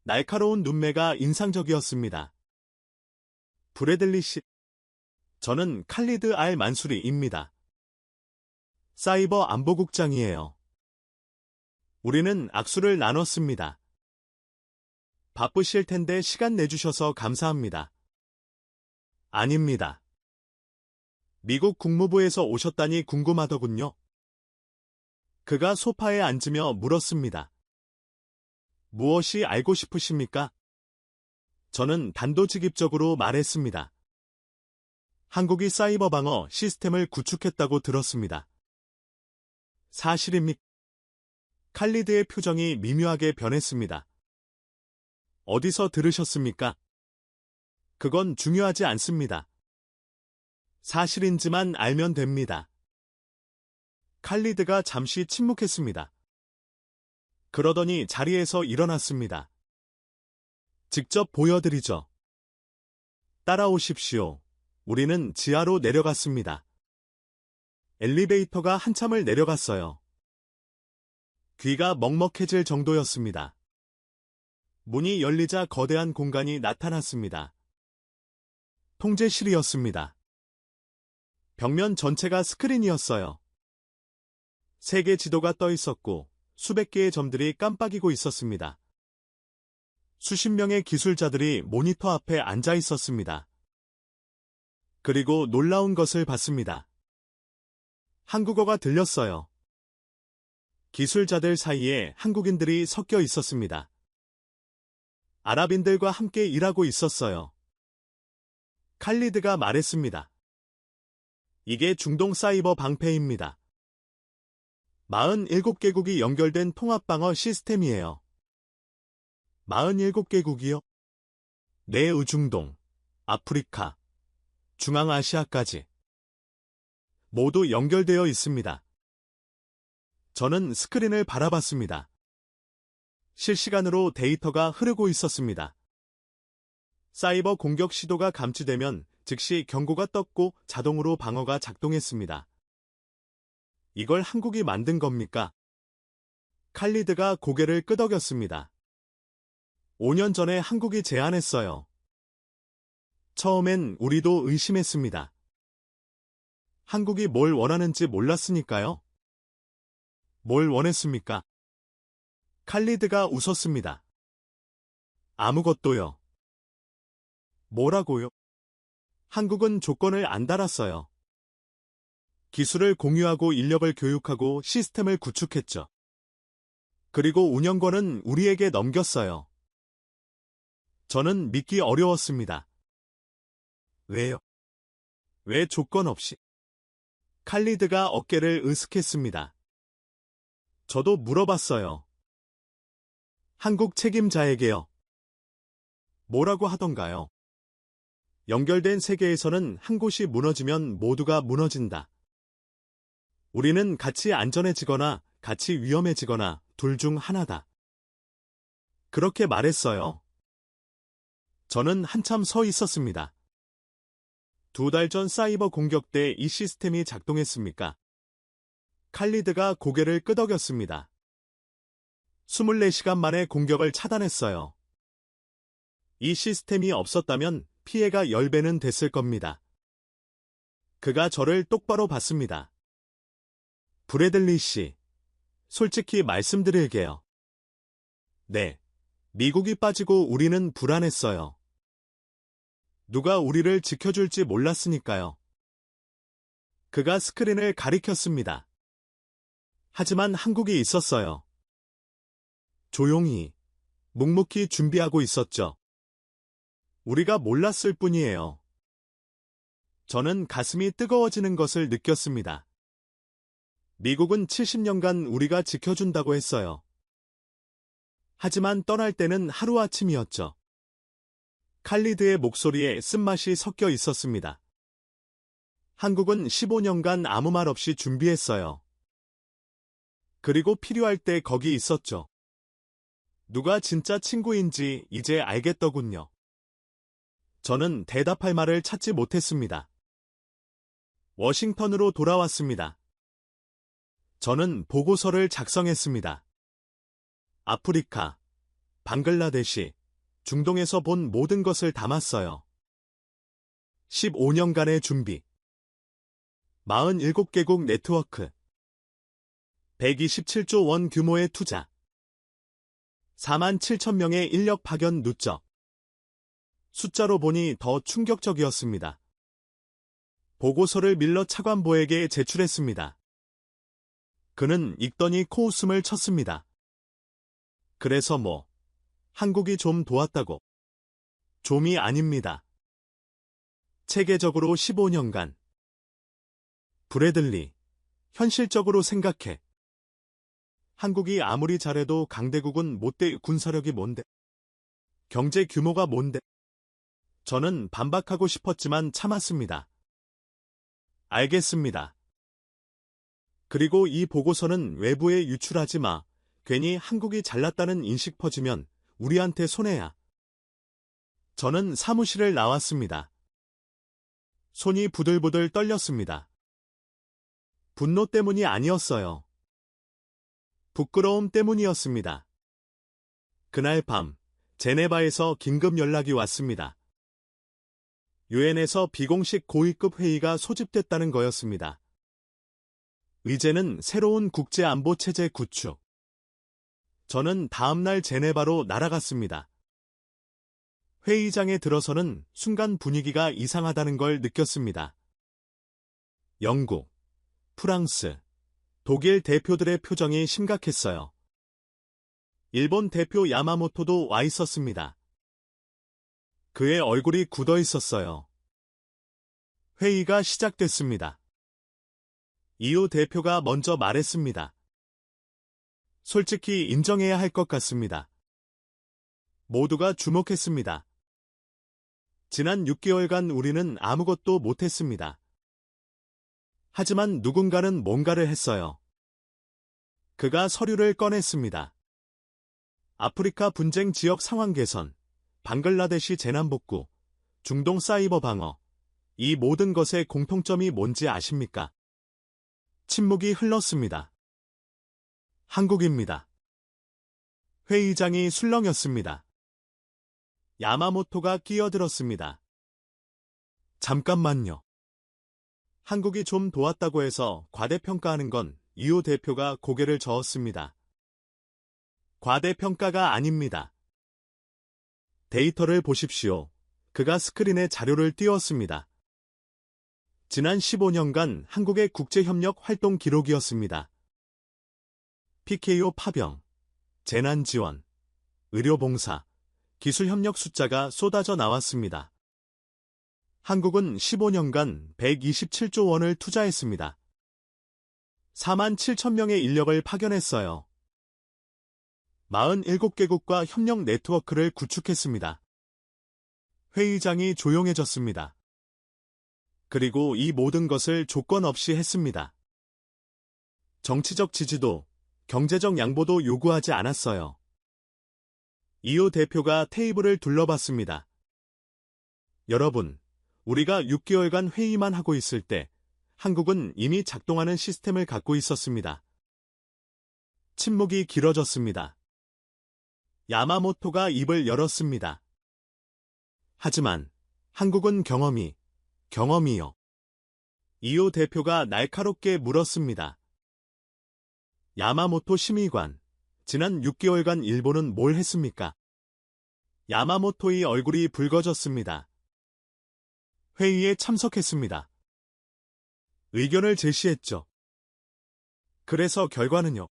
Speaker 1: 날카로운 눈매가 인상적이었습니다. 브래들리 씨. 저는 칼리드 알 만수리입니다. 사이버 안보국장이에요. 우리는 악수를 나눴습니다. 바쁘실 텐데 시간 내주셔서 감사합니다. 아닙니다. 미국 국무부에서 오셨다니 궁금하더군요. 그가 소파에 앉으며 물었습니다. 무엇이 알고 싶으십니까? 저는 단도직입적으로 말했습니다. 한국이 사이버 방어 시스템을 구축했다고 들었습니다. 사실입니까? 칼리드의 표정이 미묘하게 변했습니다. 어디서 들으셨습니까? 그건 중요하지 않습니다. 사실인지만 알면 됩니다. 칼리드가 잠시 침묵했습니다. 그러더니 자리에서 일어났습니다. 직접 보여드리죠. 따라오십시오. 우리는 지하로 내려갔습니다. 엘리베이터가 한참을 내려갔어요. 귀가 먹먹해질 정도였습니다. 문이 열리자 거대한 공간이 나타났습니다. 통제실이었습니다. 벽면 전체가 스크린이었어요. 세계 지도가 떠 있었고 수백 개의 점들이 깜빡이고 있었습니다. 수십 명의 기술자들이 모니터 앞에 앉아 있었습니다. 그리고 놀라운 것을 봤습니다. 한국어가 들렸어요. 기술자들 사이에 한국인들이 섞여 있었습니다. 아랍인들과 함께 일하고 있었어요. 칼리드가 말했습니다. 이게 중동 사이버 방패입니다. 47개국이 연결된 통합방어 시스템이에요. 47개국이요? 내의중동, 아프리카, 중앙아시아까지 모두 연결되어 있습니다. 저는 스크린을 바라봤습니다. 실시간으로 데이터가 흐르고 있었습니다. 사이버 공격 시도가 감지되면 즉시 경고가 떴고 자동으로 방어가 작동했습니다. 이걸 한국이 만든 겁니까? 칼리드가 고개를 끄덕였습니다. 5년 전에 한국이 제안했어요. 처음엔 우리도 의심했습니다. 한국이 뭘 원하는지 몰랐으니까요. 뭘 원했습니까? 칼리드가 웃었습니다. 아무것도요. 뭐라고요? 한국은 조건을 안 달았어요. 기술을 공유하고 인력을 교육하고 시스템을 구축했죠. 그리고 운영권은 우리에게 넘겼어요. 저는 믿기 어려웠습니다. 왜요? 왜 조건 없이? 칼리드가 어깨를 으쓱했습니다. 저도 물어봤어요. 한국 책임자에게요. 뭐라고 하던가요? 연결된 세계에서는 한 곳이 무너지면 모두가 무너진다. 우리는 같이 안전해지거나 같이 위험해지거나 둘 중 하나다. 그렇게 말했어요. 저는 한참 서 있었습니다. 2달 전 사이버 공격 때 이 시스템이 작동했습니까? 칼리드가 고개를 끄덕였습니다. 24시간 만에 공격을 차단했어요. 이 시스템이 없었다면 피해가 10배는 됐을 겁니다. 그가 저를 똑바로 봤습니다. 브래들리 씨, 솔직히 말씀드릴게요. 네, 미국이 빠지고 우리는 불안했어요. 누가 우리를 지켜줄지 몰랐으니까요. 그가 스크린을 가리켰습니다. 하지만 한국이 있었어요. 조용히, 묵묵히 준비하고 있었죠. 우리가 몰랐을 뿐이에요. 저는 가슴이 뜨거워지는 것을 느꼈습니다. 미국은 70년간 우리가 지켜준다고 했어요. 하지만 떠날 때는 하루아침이었죠. 칼리드의 목소리에 쓴맛이 섞여 있었습니다. 한국은 15년간 아무 말 없이 준비했어요. 그리고 필요할 때 거기 있었죠. 누가 진짜 친구인지 이제 알겠더군요. 저는 대답할 말을 찾지 못했습니다. 워싱턴으로 돌아왔습니다. 저는 보고서를 작성했습니다. 아프리카, 방글라데시, 중동에서 본 모든 것을 담았어요. 15년간의 준비. 47개국 네트워크. 127조 원 규모의 투자. 4만 7천 명의 인력 파견 누적. 숫자로 보니 더 충격적이었습니다. 보고서를 밀러 차관보에게 제출했습니다. 그는 읽더니 코웃음을 쳤습니다. 그래서 뭐, 한국이 좀 도왔다고. 좀이 아닙니다. 체계적으로 15년간. 브래들리, 현실적으로 생각해. 한국이 아무리 잘해도 강대국은 못돼. 군사력이 뭔데? 경제 규모가 뭔데? 저는 반박하고 싶었지만 참았습니다. 알겠습니다. 그리고 이 보고서는 외부에 유출하지 마. 괜히 한국이 잘났다는 인식 퍼지면 우리한테 손해야. 저는 사무실을 나왔습니다. 손이 부들부들 떨렸습니다. 분노 때문이 아니었어요. 부끄러움 때문이었습니다. 그날 밤, 제네바에서 긴급 연락이 왔습니다. 유엔에서 비공식 고위급 회의가 소집됐다는 거였습니다. 의제는 새로운 국제안보체제 구축. 저는 다음날 제네바로 날아갔습니다. 회의장에 들어서는 순간 분위기가 이상하다는 걸 느꼈습니다. 영국, 프랑스, 독일 대표들의 표정이 심각했어요. 일본 대표 야마모토도 와 있었습니다. 그의 얼굴이 굳어 있었어요. 회의가 시작됐습니다. 이후 대표가 먼저 말했습니다. 솔직히 인정해야 할 것 같습니다. 모두가 주목했습니다. 지난 6개월간 우리는 아무것도 못했습니다. 하지만 누군가는 뭔가를 했어요. 그가 서류를 꺼냈습니다. 아프리카 분쟁 지역 상황 개선, 방글라데시 재난 복구, 중동 사이버 방어, 이 모든 것의 공통점이 뭔지 아십니까? 침묵이 흘렀습니다. 한국입니다. 회의장이 술렁였습니다. 야마모토가 끼어들었습니다. 잠깐만요. 한국이 좀 도왔다고 해서 과대평가하는 건 이호 대표가 고개를 저었습니다. 과대평가가 아닙니다. 데이터를 보십시오. 그가 스크린에 자료를 띄웠습니다. 지난 15년간 한국의 국제협력 활동 기록이었습니다. PKO 파병, 재난지원, 의료봉사, 기술협력 숫자가 쏟아져 나왔습니다. 한국은 15년간 127조 원을 투자했습니다. 4만 7천 명의 인력을 파견했어요. 47개국과 협력 네트워크를 구축했습니다. 회의장이 조용해졌습니다. 그리고 이 모든 것을 조건 없이 했습니다. 정치적 지지도, 경제적 양보도 요구하지 않았어요. 이호 대표가 테이블을 둘러봤습니다. 여러분, 우리가 6개월간 회의만 하고 있을 때 한국은 이미 작동하는 시스템을 갖고 있었습니다. 침묵이 길어졌습니다. 야마모토가 입을 열었습니다. 하지만 한국은 경험이요. 이호 대표가 날카롭게 물었습니다. 야마모토 심의관, 지난 6개월간 일본은 뭘 했습니까? 야마모토의 얼굴이 붉어졌습니다. 회의에 참석했습니다. 의견을 제시했죠. 그래서 결과는요?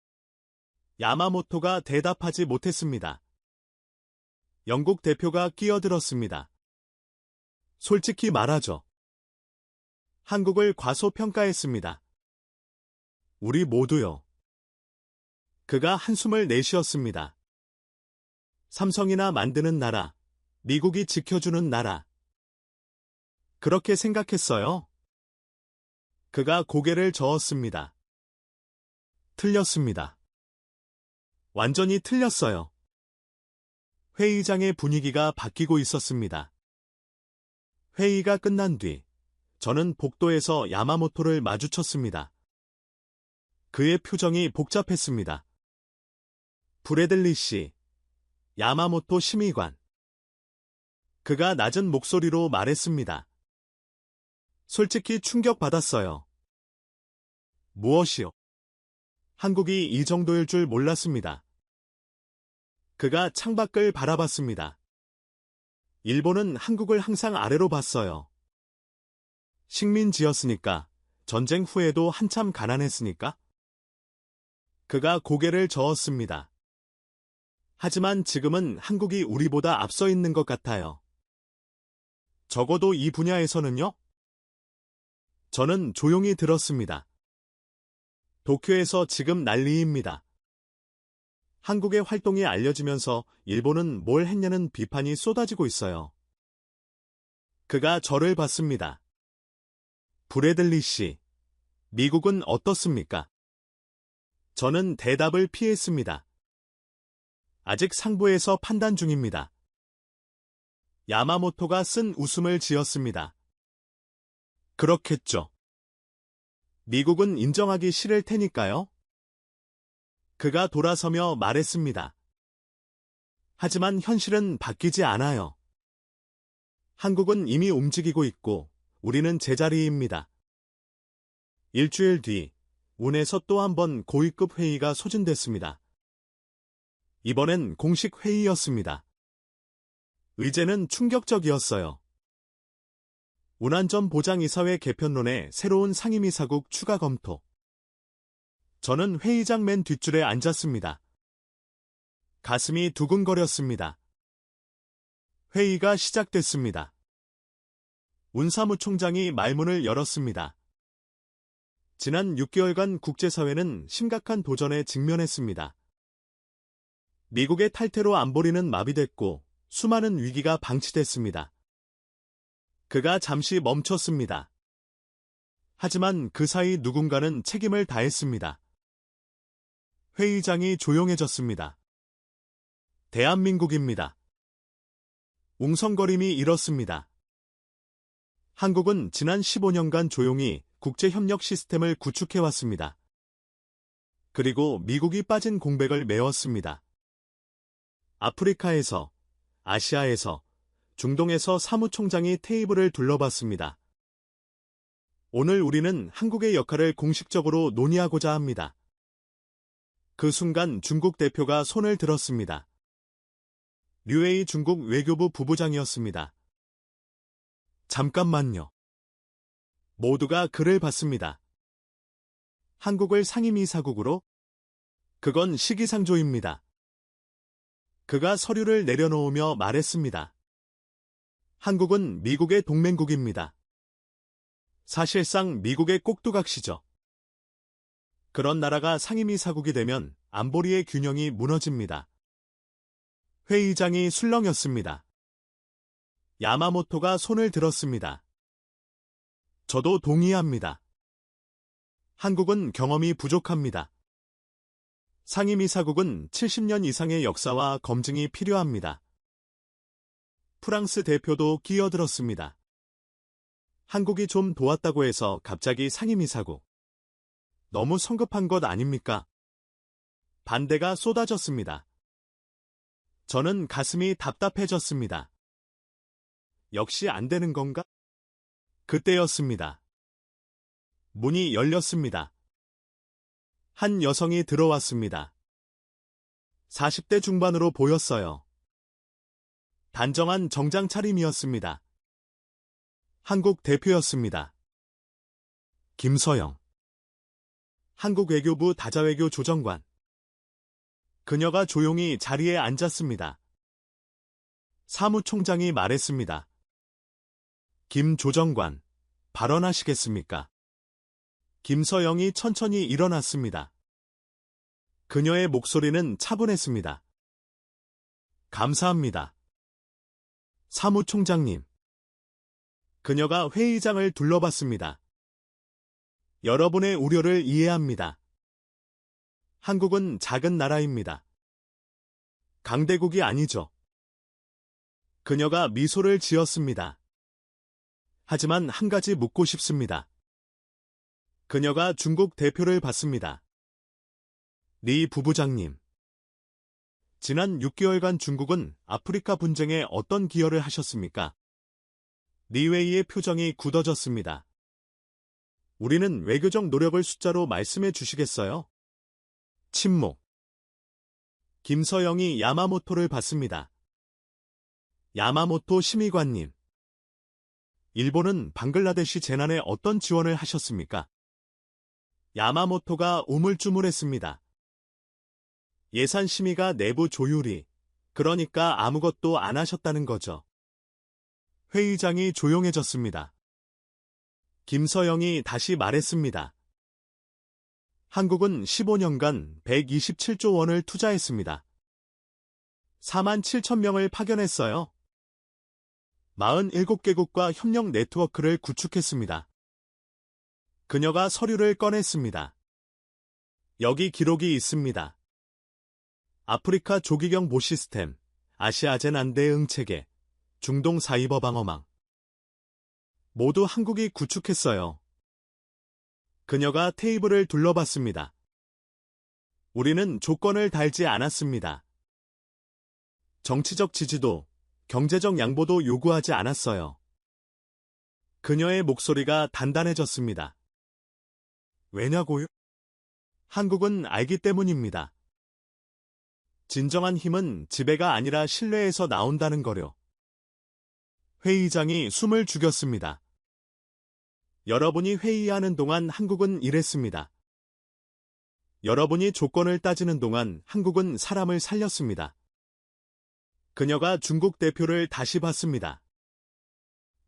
Speaker 1: 야마모토가 대답하지 못했습니다. 영국 대표가 끼어들었습니다. 솔직히 말하죠. 한국을 과소평가했습니다. 우리 모두요. 그가 한숨을 내쉬었습니다. 삼성이나 만드는 나라, 미국이 지켜주는 나라. 그렇게 생각했어요? 그가 고개를 저었습니다. 틀렸습니다. 완전히 틀렸어요. 회의장의 분위기가 바뀌고 있었습니다. 회의가 끝난 뒤 저는 복도에서 야마모토를 마주쳤습니다. 그의 표정이 복잡했습니다. 브래들리 씨, 야마모토 심의관. 그가 낮은 목소리로 말했습니다. 솔직히 충격받았어요. 무엇이요? 한국이 이 정도일 줄 몰랐습니다. 그가 창밖을 바라봤습니다. 일본은 한국을 항상 아래로 봤어요. 식민지였으니까, 전쟁 후에도 한참 가난했으니까. 그가 고개를 저었습니다. 하지만 지금은 한국이 우리보다 앞서 있는 것 같아요. 적어도 이 분야에서는요? 저는 조용히 들었습니다. 도쿄에서 지금 난리입니다. 한국의 활동이 알려지면서 일본은 뭘 했냐는 비판이 쏟아지고 있어요. 그가 저를 봤습니다. 브래들리 씨, 미국은 어떻습니까? 저는 대답을 피했습니다. 아직 상부에서 판단 중입니다. 야마모토가 쓴 웃음을 지었습니다. 그렇겠죠. 미국은 인정하기 싫을 테니까요. 그가 돌아서며 말했습니다. 하지만 현실은 바뀌지 않아요. 한국은 이미 움직이고 있고 우리는 제자리입니다. 일주일 뒤 운에서 또 한 번 고위급 회의가 소진됐습니다. 이번엔 공식 회의였습니다. 의제는 충격적이었어요. 운안전 보장이사회 개편론의 새로운 상임이사국 추가 검토. 저는 회의장 맨 뒷줄에 앉았습니다. 가슴이 두근거렸습니다. 회의가 시작됐습니다. 운사무총장이 말문을 열었습니다. 지난 6개월간 국제사회는 심각한 도전에 직면했습니다. 미국의 탈퇴로 안보리는 마비됐고 수많은 위기가 방치됐습니다. 그가 잠시 멈췄습니다. 하지만 그 사이 누군가는 책임을 다했습니다. 회의장이 조용해졌습니다. 대한민국입니다. 웅성거림이 일었습니다. 한국은 지난 15년간 조용히 국제협력 시스템을 구축해왔습니다. 그리고 미국이 빠진 공백을 메웠습니다. 아프리카에서, 아시아에서, 중동에서 사무총장이 테이블을 둘러봤습니다. 오늘 우리는 한국의 역할을 공식적으로 논의하고자 합니다. 그 순간 중국 대표가 손을 들었습니다. 류웨이 중국 외교부 부부장이었습니다. 잠깐만요. 모두가 그를 봤습니다. 한국을 상임이사국으로? 그건 시기상조입니다. 그가 서류를 내려놓으며 말했습니다. 한국은 미국의 동맹국입니다. 사실상 미국의 꼭두각시죠. 그런 나라가 상임이사국이 되면 안보리의 균형이 무너집니다. 회의장이 술렁였습니다. 야마모토가 손을 들었습니다. 저도 동의합니다. 한국은 경험이 부족합니다. 상임이사국은 70년 이상의 역사와 검증이 필요합니다. 프랑스 대표도 끼어들었습니다. 한국이 좀 도왔다고 해서 갑자기 상임이사국. 너무 성급한 것 아닙니까? 반대가 쏟아졌습니다. 저는 가슴이 답답해졌습니다. 역시 안 되는 건가? 그때였습니다. 문이 열렸습니다. 한 여성이 들어왔습니다. 40대 중반으로 보였어요. 단정한 정장 차림이었습니다. 한국 대표였습니다. 김서영. 한국 외교부 다자외교 조정관. 그녀가 조용히 자리에 앉았습니다. 사무총장이 말했습니다. 김 조정관, 발언하시겠습니까? 김서영이 천천히 일어났습니다. 그녀의 목소리는 차분했습니다. 감사합니다. 사무총장님. 그녀가 회의장을 둘러봤습니다. 여러분의 우려를 이해합니다. 한국은 작은 나라입니다. 강대국이 아니죠. 그녀가 미소를 지었습니다. 하지만 한 가지 묻고 싶습니다. 그녀가 중국 대표를 봤습니다. 리 부부장님. 지난 6개월간 중국은 아프리카 분쟁에 어떤 기여를 하셨습니까? 리웨이의 표정이 굳어졌습니다. 우리는 외교적 노력을 숫자로 말씀해 주시겠어요? 침묵. 김서영이 야마모토를 봤습니다. 야마모토 심의관님. 일본은 방글라데시 재난에 어떤 지원을 하셨습니까? 야마모토가 우물쭈물했습니다. 예산 심의가 내부 조율이, 그러니까 아무것도 안 하셨다는 거죠. 회의장이 조용해졌습니다. 김서영이 다시 말했습니다. 한국은 15년간 127조 원을 투자했습니다. 4만 7천 명을 파견했어요. 47개국과 협력 네트워크를 구축했습니다. 그녀가 서류를 꺼냈습니다. 여기 기록이 있습니다. 아프리카 조기경 보 시스템, 아시아젠 안대 응체계, 중동 사이버 방어망. 모두 한국이 구축했어요. 그녀가 테이블을 둘러봤습니다. 우리는 조건을 달지 않았습니다. 정치적 지지도, 경제적 양보도 요구하지 않았어요. 그녀의 목소리가 단단해졌습니다. 왜냐고요? 한국은 알기 때문입니다. 진정한 힘은 지배가 아니라 신뢰에서 나온다는 거요. 회의장이 숨을 죽였습니다. 여러분이 회의하는 동안 한국은 이랬습니다. 여러분이 조건을 따지는 동안 한국은 사람을 살렸습니다. 그녀가 중국 대표를 다시 봤습니다.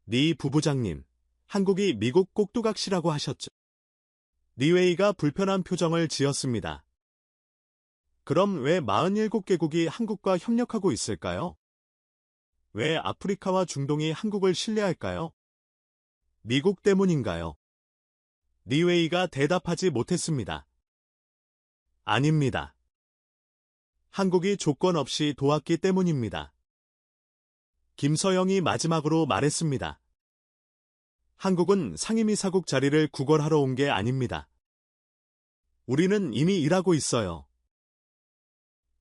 Speaker 1: 리 부부장님, 한국이 미국 꼭두각시라고 하셨죠. 리웨이가 불편한 표정을 지었습니다. 그럼 왜 47개국이 한국과 협력하고 있을까요? 왜 아프리카와 중동이 한국을 신뢰할까요? 미국 때문인가요? 리웨이가 대답하지 못했습니다. 아닙니다. 한국이 조건 없이 도왔기 때문입니다. 김서영이 마지막으로 말했습니다. 한국은 상임이사국 자리를 구걸하러 온 게 아닙니다. 우리는 이미 일하고 있어요.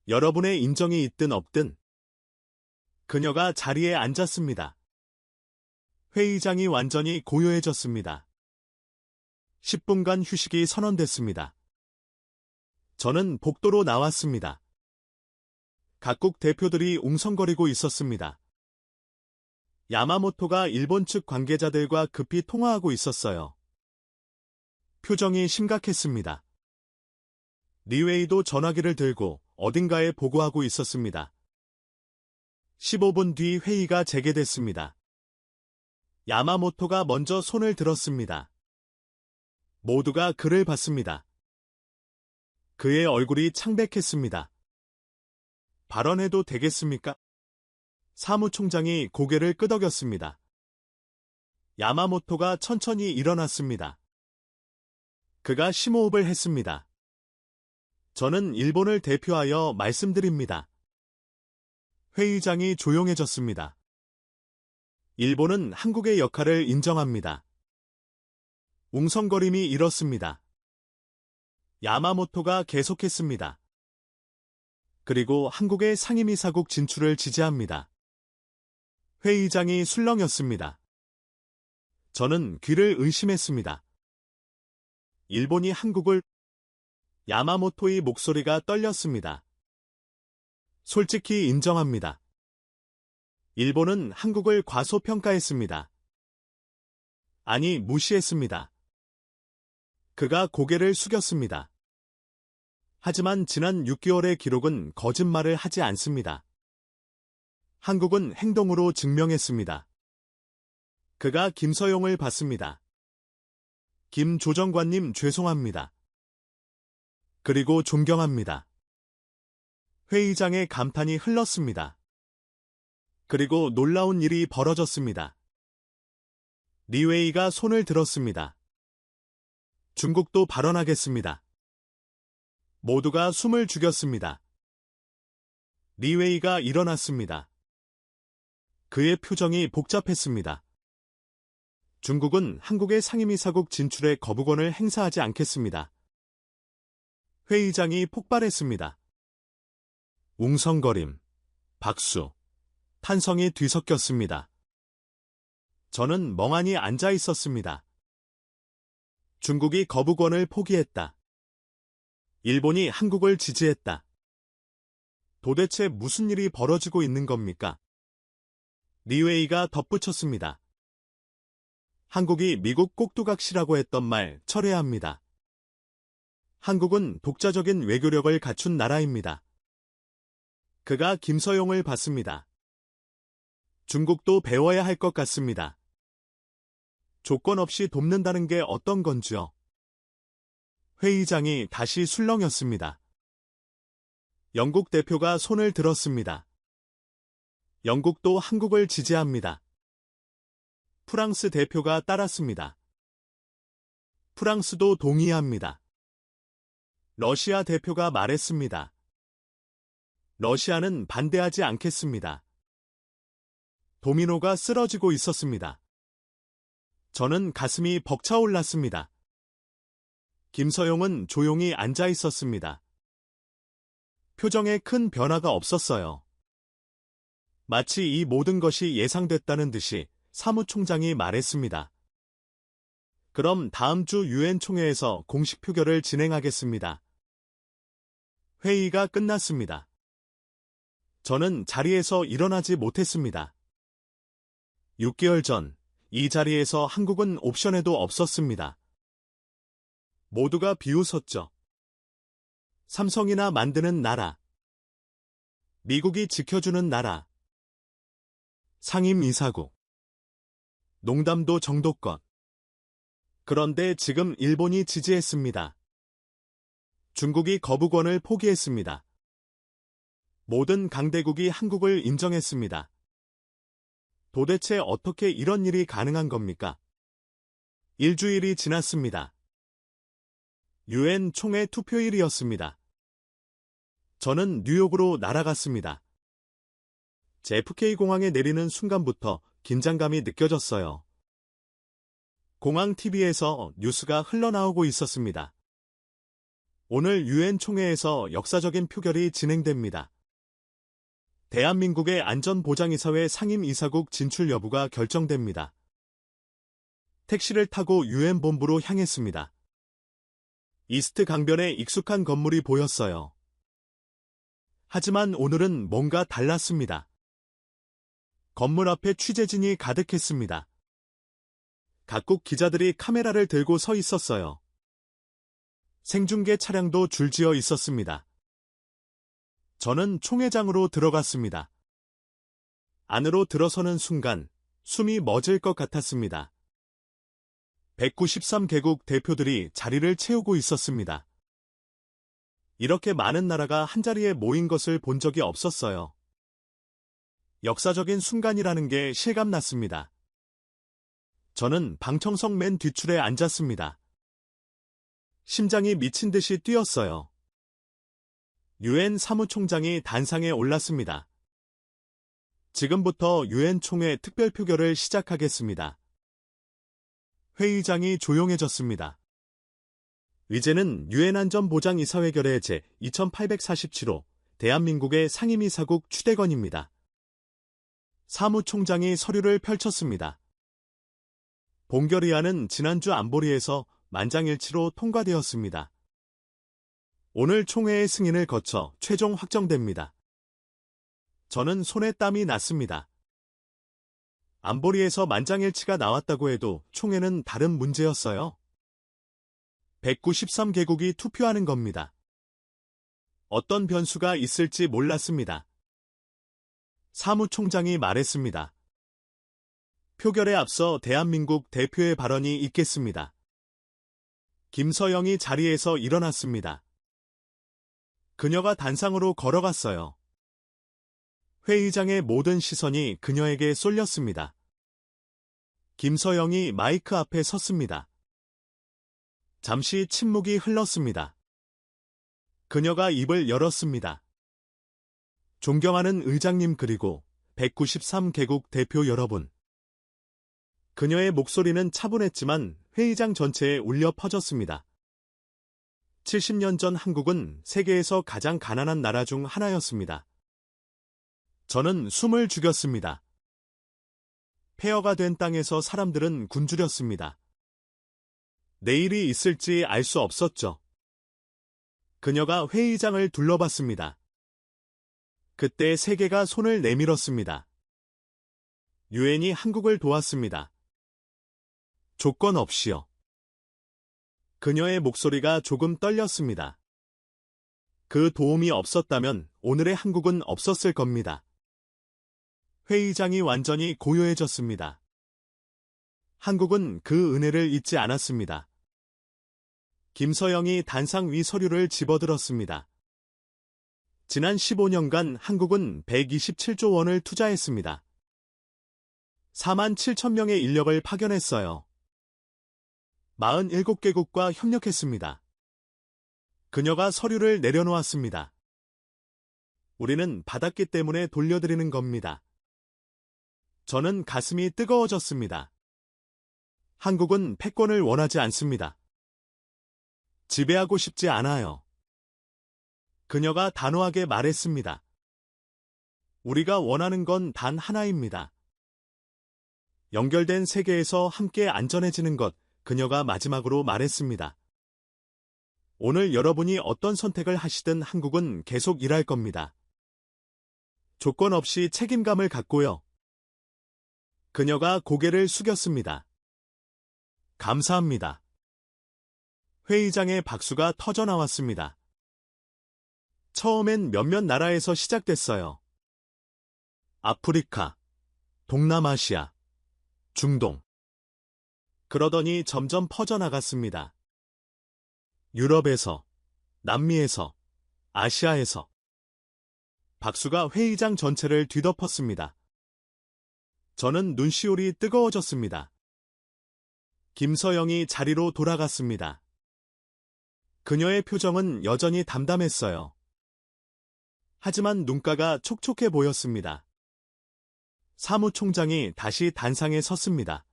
Speaker 1: 여러분의 인정이 있든 없든 그녀가 자리에 앉았습니다. 회의장이 완전히 고요해졌습니다. 10분간 휴식이 선언됐습니다. 저는 복도로 나왔습니다. 각국 대표들이 웅성거리고 있었습니다. 야마모토가 일본 측 관계자들과 급히 통화하고 있었어요. 표정이 심각했습니다. 리웨이도 전화기를 들고 어딘가에 보고하고 있었습니다. 15분 뒤 회의가 재개됐습니다. 야마모토가 먼저 손을 들었습니다. 모두가 그를 봤습니다. 그의 얼굴이 창백했습니다. 발언해도 되겠습니까? 사무총장이 고개를 끄덕였습니다. 야마모토가 천천히 일어났습니다. 그가 심호흡을 했습니다. 저는 일본을 대표하여 말씀드립니다. 회의장이 조용해졌습니다. 일본은 한국의 역할을 인정합니다. 웅성거림이 일었습니다. 야마모토가 계속했습니다. 그리고 한국의 상임이사국 진출을 지지합니다. 회의장이 술렁였습니다. 저는 귀를 의심했습니다. 일본이 한국을... 야마모토의 목소리가 떨렸습니다. 솔직히 인정합니다. 일본은 한국을 과소평가했습니다. 아니, 무시했습니다. 그가 고개를 숙였습니다. 하지만 지난 6개월의 기록은 거짓말을 하지 않습니다. 한국은 행동으로 증명했습니다. 그가 김서용을 봤습니다. 김 조정관님 죄송합니다. 그리고 존경합니다. 회의장의 감탄이 흘렀습니다. 그리고 놀라운 일이 벌어졌습니다. 리웨이가 손을 들었습니다. 중국도 발언하겠습니다. 모두가 숨을 죽였습니다. 리웨이가 일어났습니다. 그의 표정이 복잡했습니다. 중국은 한국의 상임이사국 진출에 거부권을 행사하지 않겠습니다. 회의장이 폭발했습니다. 웅성거림, 박수, 탄성이 뒤섞였습니다. 저는 멍하니 앉아 있었습니다. 중국이 거부권을 포기했다. 일본이 한국을 지지했다. 도대체 무슨 일이 벌어지고 있는 겁니까? 리웨이가 덧붙였습니다. 한국이 미국 꼭두각시라고 했던 말 철회합니다. 한국은 독자적인 외교력을 갖춘 나라입니다. 그가 김서용을 봤습니다. 중국도 배워야 할 것 같습니다. 조건 없이 돕는다는 게 어떤 건지요? 회의장이 다시 술렁였습니다. 영국 대표가 손을 들었습니다. 영국도 한국을 지지합니다. 프랑스 대표가 따랐습니다. 프랑스도 동의합니다. 러시아 대표가 말했습니다. 러시아는 반대하지 않겠습니다. 도미노가 쓰러지고 있었습니다. 저는 가슴이 벅차올랐습니다. 김서용은 조용히 앉아 있었습니다. 표정에 큰 변화가 없었어요. 마치 이 모든 것이 예상됐다는 듯이 사무총장이 말했습니다. 그럼 다음 주 유엔 총회에서 공식 표결을 진행하겠습니다. 회의가 끝났습니다. 저는 자리에서 일어나지 못했습니다. 6개월 전, 이 자리에서 한국은 옵션에도 없었습니다. 모두가 비웃었죠. 삼성이나 만드는 나라, 미국이 지켜주는 나라, 상임이사국, 농담도 정도껏. 그런데 지금 일본이 지지했습니다. 중국이 거부권을 포기했습니다. 모든 강대국이 한국을 인정했습니다. 도대체 어떻게 이런 일이 가능한 겁니까? 일주일이 지났습니다. 유엔 총회 투표일이었습니다. 저는 뉴욕으로 날아갔습니다. JFK 공항에 내리는 순간부터 긴장감이 느껴졌어요. 공항 TV에서 뉴스가 흘러나오고 있었습니다. 오늘 유엔 총회에서 역사적인 표결이 진행됩니다. 대한민국의 안전보장이사회 상임이사국 진출 여부가 결정됩니다. 택시를 타고 유엔 본부로 향했습니다. 이스트 강변에 익숙한 건물이 보였어요. 하지만 오늘은 뭔가 달랐습니다. 건물 앞에 취재진이 가득했습니다. 각국 기자들이 카메라를 들고 서 있었어요. 생중계 차량도 줄지어 있었습니다. 저는 총회장으로 들어갔습니다. 안으로 들어서는 순간 숨이 멎을 것 같았습니다. 193개국 대표들이 자리를 채우고 있었습니다. 이렇게 많은 나라가 한자리에 모인 것을 본 적이 없었어요. 역사적인 순간이라는 게 실감났습니다. 저는 방청석 맨 뒷줄에 앉았습니다. 심장이 미친 듯이 뛰었어요. 유엔 사무총장이 단상에 올랐습니다. 지금부터 유엔 총회 특별 표결을 시작하겠습니다. 회의장이 조용해졌습니다. 이제는 유엔 안전보장이사회 결의 제 2847호 대한민국의 상임이사국 추대건입니다. 사무총장이 서류를 펼쳤습니다. 본결의안은 지난주 안보리에서 만장일치로 통과되었습니다. 오늘 총회의 승인을 거쳐 최종 확정됩니다. 저는 손에 땀이 났습니다. 안보리에서 만장일치가 나왔다고 해도 총회는 다른 문제였어요. 193개국이 투표하는 겁니다. 어떤 변수가 있을지 몰랐습니다. 사무총장이 말했습니다. 표결에 앞서 대한민국 대표의 발언이 있겠습니다. 김서영이 자리에서 일어났습니다. 그녀가 단상으로 걸어갔어요. 회의장의 모든 시선이 그녀에게 쏠렸습니다. 김서영이 마이크 앞에 섰습니다. 잠시 침묵이 흘렀습니다. 그녀가 입을 열었습니다. 존경하는 의장님 그리고 193개국 대표 여러분. 그녀의 목소리는 차분했지만 회의장 전체에 울려 퍼졌습니다. 70년 전 한국은 세계에서 가장 가난한 나라 중 하나였습니다. 저는 숨을 죽였습니다. 폐허가 된 땅에서 사람들은 굶주렸습니다. 내일이 있을지 알 수 없었죠. 그녀가 회의장을 둘러봤습니다. 그때 세계가 손을 내밀었습니다. 유엔이 한국을 도왔습니다. 조건 없이요. 그녀의 목소리가 조금 떨렸습니다. 그 도움이 없었다면 오늘의 한국은 없었을 겁니다. 회의장이 완전히 고요해졌습니다. 한국은 그 은혜를 잊지 않았습니다. 김서영이 단상 위 서류를 집어들었습니다. 지난 15년간 한국은 127조 원을 투자했습니다. 4만 7천 명의 인력을 파견했어요. 47개국과 협력했습니다. 그녀가 서류를 내려놓았습니다. 우리는 받았기 때문에 돌려드리는 겁니다. 저는 가슴이 뜨거워졌습니다. 한국은 패권을 원하지 않습니다. 지배하고 싶지 않아요. 그녀가 단호하게 말했습니다. 우리가 원하는 건 단 하나입니다. 연결된 세계에서 함께 안전해지는 것, 그녀가 마지막으로 말했습니다. 오늘 여러분이 어떤 선택을 하시든 한국은 계속 일할 겁니다. 조건 없이 책임감을 갖고요. 그녀가 고개를 숙였습니다. 감사합니다. 회의장에 박수가 터져나왔습니다. 처음엔 몇몇 나라에서 시작됐어요. 아프리카, 동남아시아, 중동. 그러더니 점점 퍼져나갔습니다. 유럽에서, 남미에서, 아시아에서. 박수가 회의장 전체를 뒤덮었습니다. 저는 눈시울이 뜨거워졌습니다. 김서영이 자리로 돌아갔습니다. 그녀의 표정은 여전히 담담했어요. 하지만 눈가가 촉촉해 보였습니다. 사무총장이 다시 단상에 섰습니다.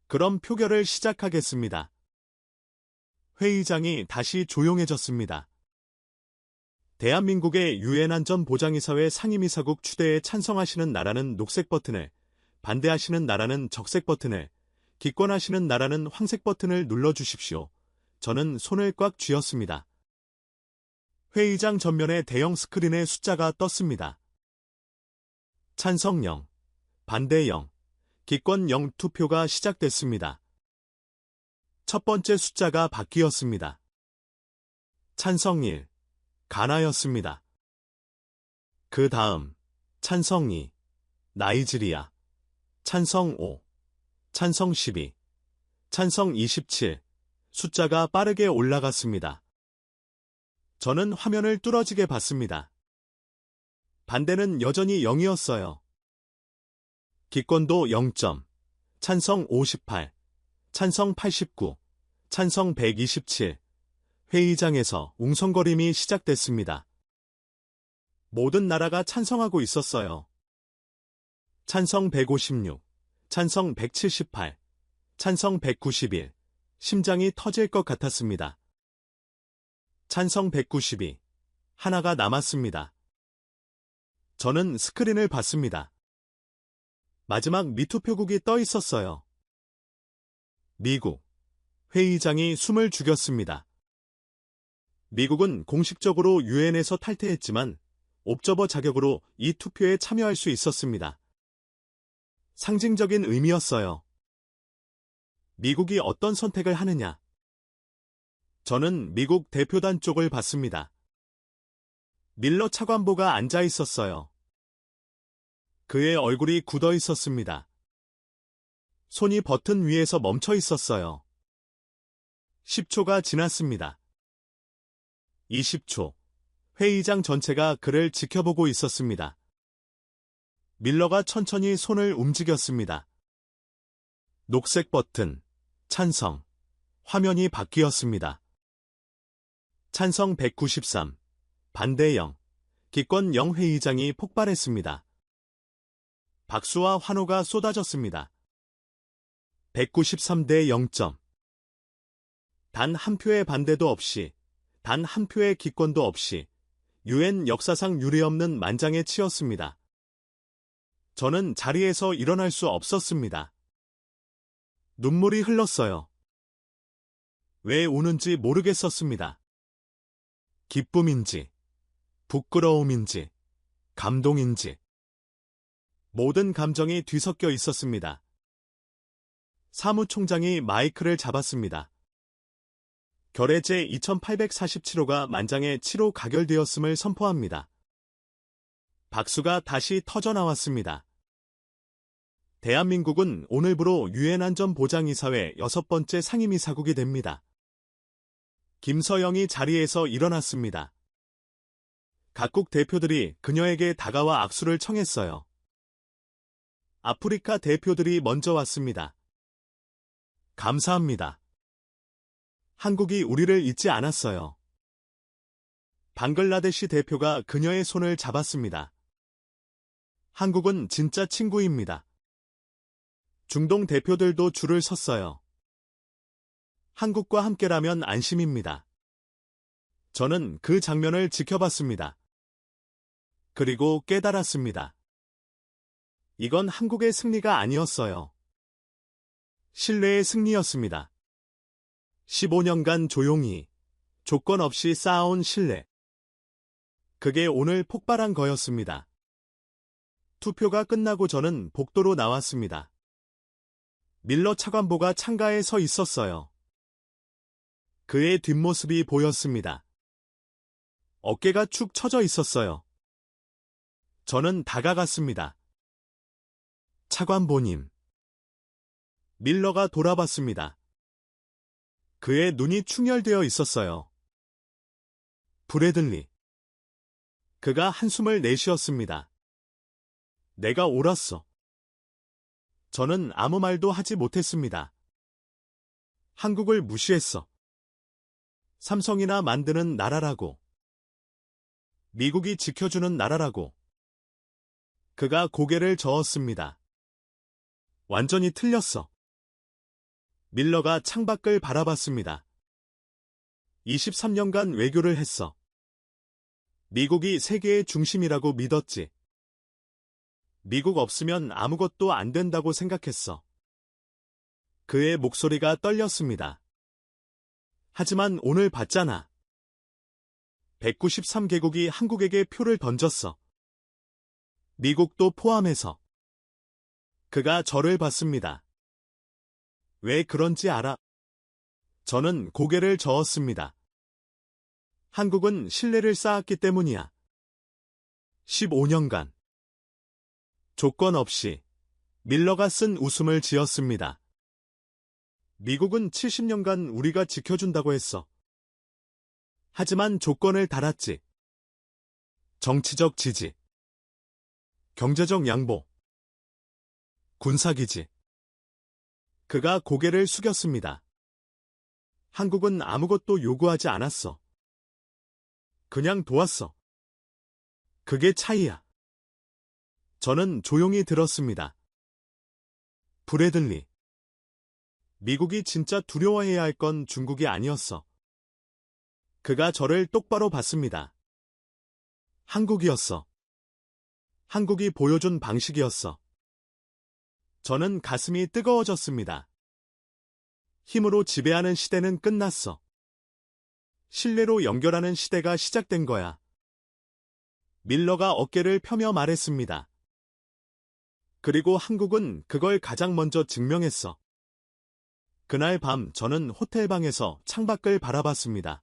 Speaker 1: 그럼 표결을 시작하겠습니다. 회의장이 다시 조용해졌습니다. 대한민국의 유엔안전보장이사회 상임이사국 추대에 찬성하시는 나라는 녹색 버튼을, 반대하시는 나라는 적색 버튼을, 기권하시는 나라는 황색 버튼을 눌러주십시오. 저는 손을 꽉 쥐었습니다. 회의장 전면에 대형 스크린에 숫자가 떴습니다. 찬성 0, 반대 0, 기권 0 투표가 시작됐습니다. 첫 번째 숫자가 바뀌었습니다. 찬성 1, 가나였습니다. 그 다음 찬성 2, 나이지리아, 찬성 5, 찬성 12, 찬성 27, 숫자가 빠르게 올라갔습니다. 저는 화면을 뚫어지게 봤습니다. 반대는 여전히 0이었어요. 기권도 0점, 찬성 58, 찬성 89, 찬성 127, 회의장에서 웅성거림이 시작됐습니다. 모든 나라가 찬성하고 있었어요. 찬성 156, 찬성 178, 찬성 191, 심장이 터질 것 같았습니다. 찬성 192, 하나가 남았습니다. 저는 스크린을 봤습니다. 마지막 미투표국이 떠 있었어요. 미국. 회의장이 숨을 죽였습니다. 미국은 공식적으로 유엔에서 탈퇴했지만 옵저버 자격으로 이 투표에 참여할 수 있었습니다. 상징적인 의미였어요. 미국이 어떤 선택을 하느냐? 저는 미국 대표단 쪽을 봤습니다. 밀러 차관보가 앉아 있었어요. 그의 얼굴이 굳어 있었습니다. 손이 버튼 위에서 멈춰 있었어요. 10초가 지났습니다. 20초. 회의장 전체가 그를 지켜보고 있었습니다. 밀러가 천천히 손을 움직였습니다. 녹색 버튼, 찬성. 화면이 바뀌었습니다. 찬성 193, 반대 0, 기권 0 회의장이 폭발했습니다. 박수와 환호가 쏟아졌습니다. 193대 0점. 단 한 표의 반대도 없이, 단 한 표의 기권도 없이 유엔 역사상 유례없는 만장에 치였습니다. 저는 자리에서 일어날 수 없었습니다. 눈물이 흘렀어요. 왜 우는지 모르겠었습니다. 기쁨인지, 부끄러움인지, 감동인지. 모든 감정이 뒤섞여 있었습니다. 사무총장이 마이크를 잡았습니다. 결의제 2847호가 만장에 7호 가결되었음을 선포합니다. 박수가 다시 터져나왔습니다. 대한민국은 오늘부로 유엔안전보장이사회 6번째 상임이사국이 됩니다. 김서영이 자리에서 일어났습니다. 각국 대표들이 그녀에게 다가와 악수를 청했어요. 아프리카 대표들이 먼저 왔습니다. 감사합니다. 한국이 우리를 잊지 않았어요. 방글라데시 대표가 그녀의 손을 잡았습니다. 한국은 진짜 친구입니다. 중동 대표들도 줄을 섰어요. 한국과 함께라면 안심입니다. 저는 그 장면을 지켜봤습니다. 그리고 깨달았습니다. 이건 한국의 승리가 아니었어요. 신뢰의 승리였습니다. 15년간 조용히, 조건 없이 쌓아온 신뢰. 그게 오늘 폭발한 거였습니다. 투표가 끝나고 저는 복도로 나왔습니다. 밀러 차관보가 창가에 서 있었어요. 그의 뒷모습이 보였습니다. 어깨가 축 처져 있었어요. 저는 다가갔습니다. 차관보님. 밀러가 돌아봤습니다. 그의 눈이 충혈되어 있었어요. 브래들리. 그가 한숨을 내쉬었습니다. 내가 옳았어. 저는 아무 말도 하지 못했습니다. 한국을 무시했어. 삼성이나 만드는 나라라고. 미국이 지켜주는 나라라고. 그가 고개를 저었습니다. 완전히 틀렸어. 밀러가 창밖을 바라봤습니다. 23년간 외교를 했어. 미국이 세계의 중심이라고 믿었지. 미국 없으면 아무것도 안 된다고 생각했어. 그의 목소리가 떨렸습니다. 하지만 오늘 봤잖아. 193개국이 한국에게 표를 던졌어. 미국도 포함해서. 그가 저를 봤습니다. 왜 그런지 알아? 저는 고개를 저었습니다. 한국은 신뢰를 쌓았기 때문이야. 15년간. 조건 없이 밀러가 쓴 웃음을 지었습니다. 미국은 70년간 우리가 지켜준다고 했어. 하지만 조건을 달았지. 정치적 지지, 경제적 양보, 군사기지. 그가 고개를 숙였습니다. 한국은 아무것도 요구하지 않았어. 그냥 도왔어. 그게 차이야. 저는 조용히 들었습니다. 브래들리. 미국이 진짜 두려워해야 할 건 중국이 아니었어. 그가 저를 똑바로 봤습니다. 한국이었어. 한국이 보여준 방식이었어. 저는 가슴이 뜨거워졌습니다. 힘으로 지배하는 시대는 끝났어. 신뢰로 연결하는 시대가 시작된 거야. 밀러가 어깨를 펴며 말했습니다. 그리고 한국은 그걸 가장 먼저 증명했어. 그날 밤 저는 호텔방에서 창밖을 바라봤습니다.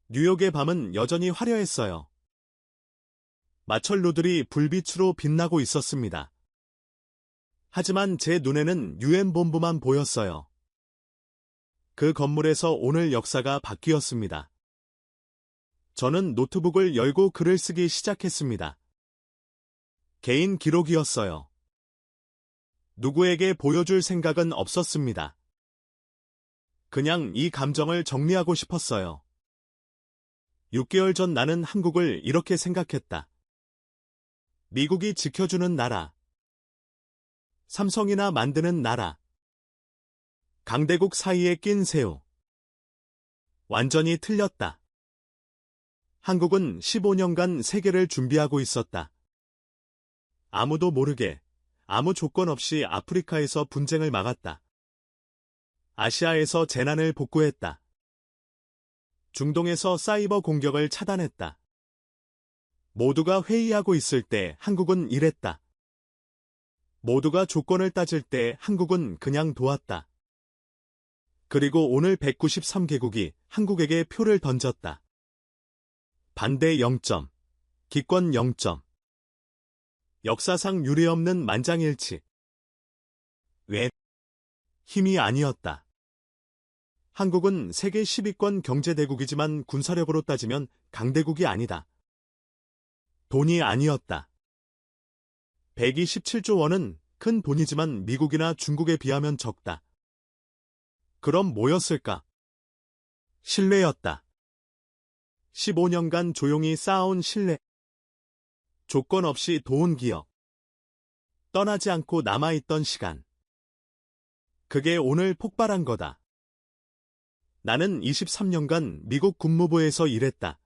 Speaker 1: 뉴욕의 밤은 여전히 화려했어요. 마철로들이 불빛으로 빛나고 있었습니다. 하지만 제 눈에는 유엔 본부만 보였어요. 그 건물에서 오늘 역사가 바뀌었습니다. 저는 노트북을 열고 글을 쓰기 시작했습니다. 개인 기록이었어요. 누구에게 보여줄 생각은 없었습니다. 그냥 이 감정을 정리하고 싶었어요. 6개월 전 나는 한국을 이렇게 생각했다. 미국이 지켜주는 나라. 삼성이나 만드는 나라. 강대국 사이에 낀 새우. 완전히 틀렸다. 한국은 15년간 세계를 준비하고 있었다. 아무도 모르게, 아무 조건 없이 아프리카에서 분쟁을 막았다. 아시아에서 재난을 복구했다. 중동에서 사이버 공격을 차단했다. 모두가 회의하고 있을 때 한국은 이랬다. 모두가 조건을 따질 때 한국은 그냥 도왔다. 그리고 오늘 193개국이 한국에게 표를 던졌다. 반대 0점, 기권 0점. 역사상 유례없는 만장일치. 왜? 힘이 아니었다. 한국은 세계 10위권 경제대국이지만 군사력으로 따지면 강대국이 아니다. 돈이 아니었다. 127조 원은 큰 돈이지만 미국이나 중국에 비하면 적다. 그럼 뭐였을까? 신뢰였다. 15년간 조용히 쌓아온 신뢰. 조건 없이 도운 기억. 떠나지 않고 남아있던 시간. 그게 오늘 폭발한 거다. 나는 23년간 미국 국무부에서 일했다.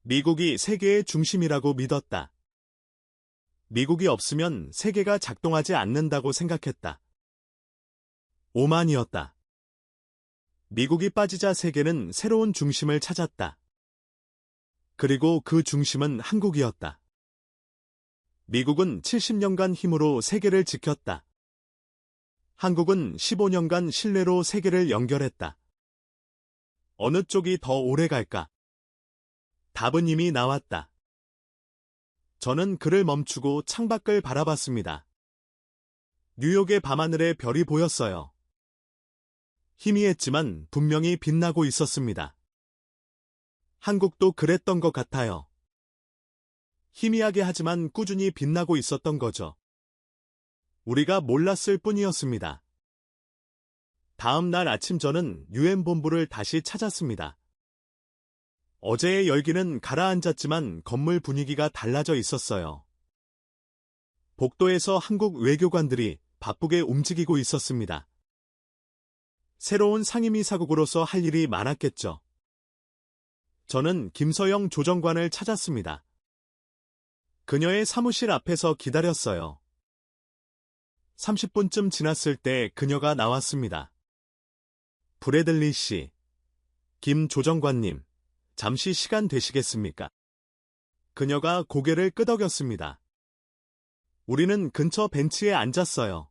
Speaker 1: 미국이 세계의 중심이라고 믿었다. 미국이 없으면 세계가 작동하지 않는다고 생각했다. 오만이었다. 미국이 빠지자 세계는 새로운 중심을 찾았다. 그리고 그 중심은 한국이었다. 미국은 70년간 힘으로 세계를 지켰다. 한국은 15년간 신뢰로 세계를 연결했다. 어느 쪽이 더 오래 갈까? 답은 이미 나왔다. 저는 글을 멈추고 창밖을 바라봤습니다. 뉴욕의 밤하늘에 별이 보였어요. 희미했지만 분명히 빛나고 있었습니다. 한국도 그랬던 것 같아요. 희미하게 하지만 꾸준히 빛나고 있었던 거죠. 우리가 몰랐을 뿐이었습니다. 다음 날 아침 저는 유엔 본부를 다시 찾았습니다. 어제의 열기는 가라앉았지만 건물 분위기가 달라져 있었어요. 복도에서 한국 외교관들이 바쁘게 움직이고 있었습니다. 새로운 상임이사국으로서 할 일이 많았겠죠. 저는 김서영 조정관을 찾았습니다. 그녀의 사무실 앞에서 기다렸어요. 30분쯤 지났을 때 그녀가 나왔습니다. 브래들리 씨, 김 조정관님, 잠시 시간 되시겠습니까? 그녀가 고개를 끄덕였습니다. 우리는 근처 벤치에 앉았어요.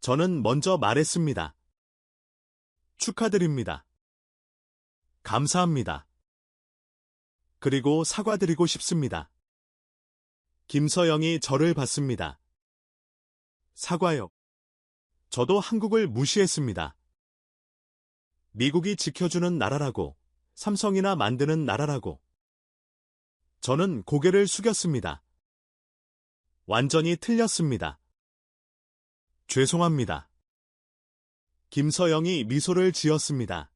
Speaker 1: 저는 먼저 말했습니다. 축하드립니다. 감사합니다. 그리고 사과드리고 싶습니다. 김서영이 저를 봤습니다. 사과요. 저도 한국을 무시했습니다. 미국이 지켜주는 나라라고, 삼성이나 만드는 나라라고. 저는 고개를 숙였습니다. 완전히 틀렸습니다. 죄송합니다. 김서영이 미소를 지었습니다.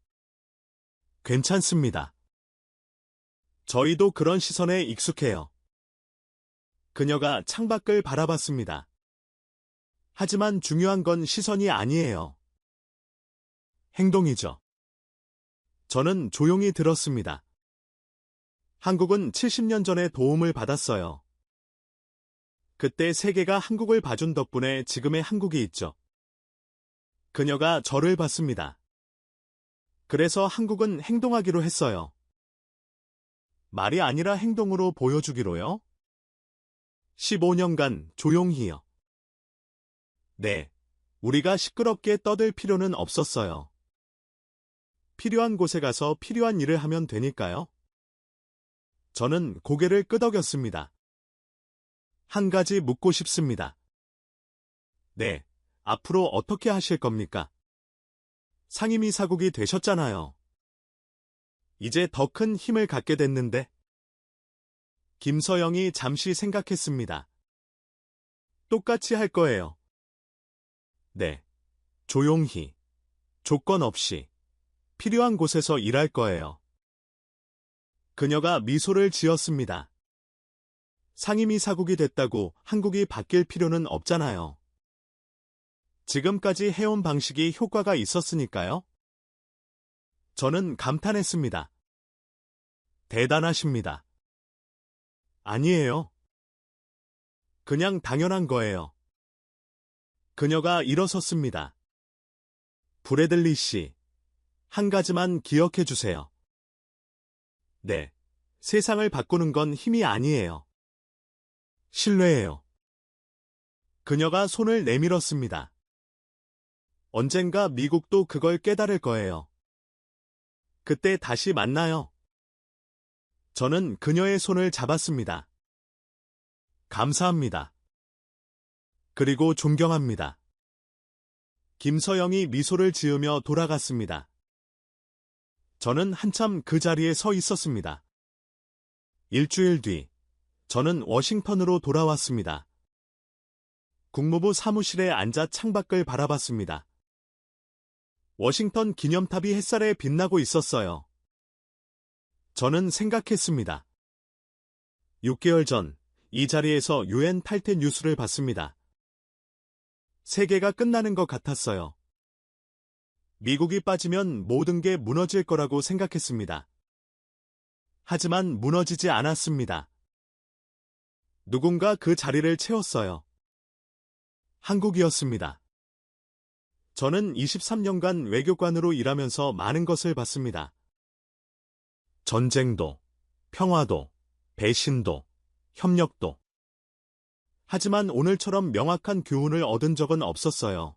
Speaker 1: 괜찮습니다. 저희도 그런 시선에 익숙해요. 그녀가 창밖을 바라봤습니다. 하지만 중요한 건 시선이 아니에요. 행동이죠. 저는 조용히 들었습니다. 한국은 70년 전에 도움을 받았어요. 그때 세계가 한국을 봐준 덕분에 지금의 한국이 있죠. 그녀가 저를 봤습니다. 그래서 한국은 행동하기로 했어요. 말이 아니라 행동으로 보여주기로요? 15년간 조용히요. 네, 우리가 시끄럽게 떠들 필요는 없었어요. 필요한 곳에 가서 필요한 일을 하면 되니까요. 저는 고개를 끄덕였습니다. 한 가지 묻고 싶습니다. 네, 앞으로 어떻게 하실 겁니까? 상임이사국이 되셨잖아요. 이제 더 큰 힘을 갖게 됐는데. 김서영이 잠시 생각했습니다. 똑같이 할 거예요. 네, 조용히, 조건 없이, 필요한 곳에서 일할 거예요. 그녀가 미소를 지었습니다. 상임이사국이 됐다고 한국이 바뀔 필요는 없잖아요. 지금까지 해온 방식이 효과가 있었으니까요. 저는 감탄했습니다. 대단하십니다. 아니에요. 그냥 당연한 거예요. 그녀가 일어섰습니다. 브래들리 씨, 한 가지만 기억해 주세요. 네, 세상을 바꾸는 건 힘이 아니에요. 신뢰예요. 그녀가 손을 내밀었습니다. 언젠가 미국도 그걸 깨달을 거예요. 그때 다시 만나요. 저는 그녀의 손을 잡았습니다. 감사합니다. 그리고 존경합니다. 김서영이 미소를 지으며 돌아갔습니다. 저는 한참 그 자리에 서 있었습니다. 일주일 뒤, 저는 워싱턴으로 돌아왔습니다. 국무부 사무실에 앉아 창밖을 바라봤습니다. 워싱턴 기념탑이 햇살에 빛나고 있었어요. 저는 생각했습니다. 6개월 전, 이 자리에서 유엔 탈퇴 뉴스를 봤습니다. 세계가 끝나는 것 같았어요. 미국이 빠지면 모든 게 무너질 거라고 생각했습니다. 하지만 무너지지 않았습니다. 누군가 그 자리를 채웠어요. 한국이었습니다. 저는 23년간 외교관으로 일하면서 많은 것을 봤습니다. 전쟁도, 평화도, 배신도, 협력도. 하지만 오늘처럼 명확한 교훈을 얻은 적은 없었어요.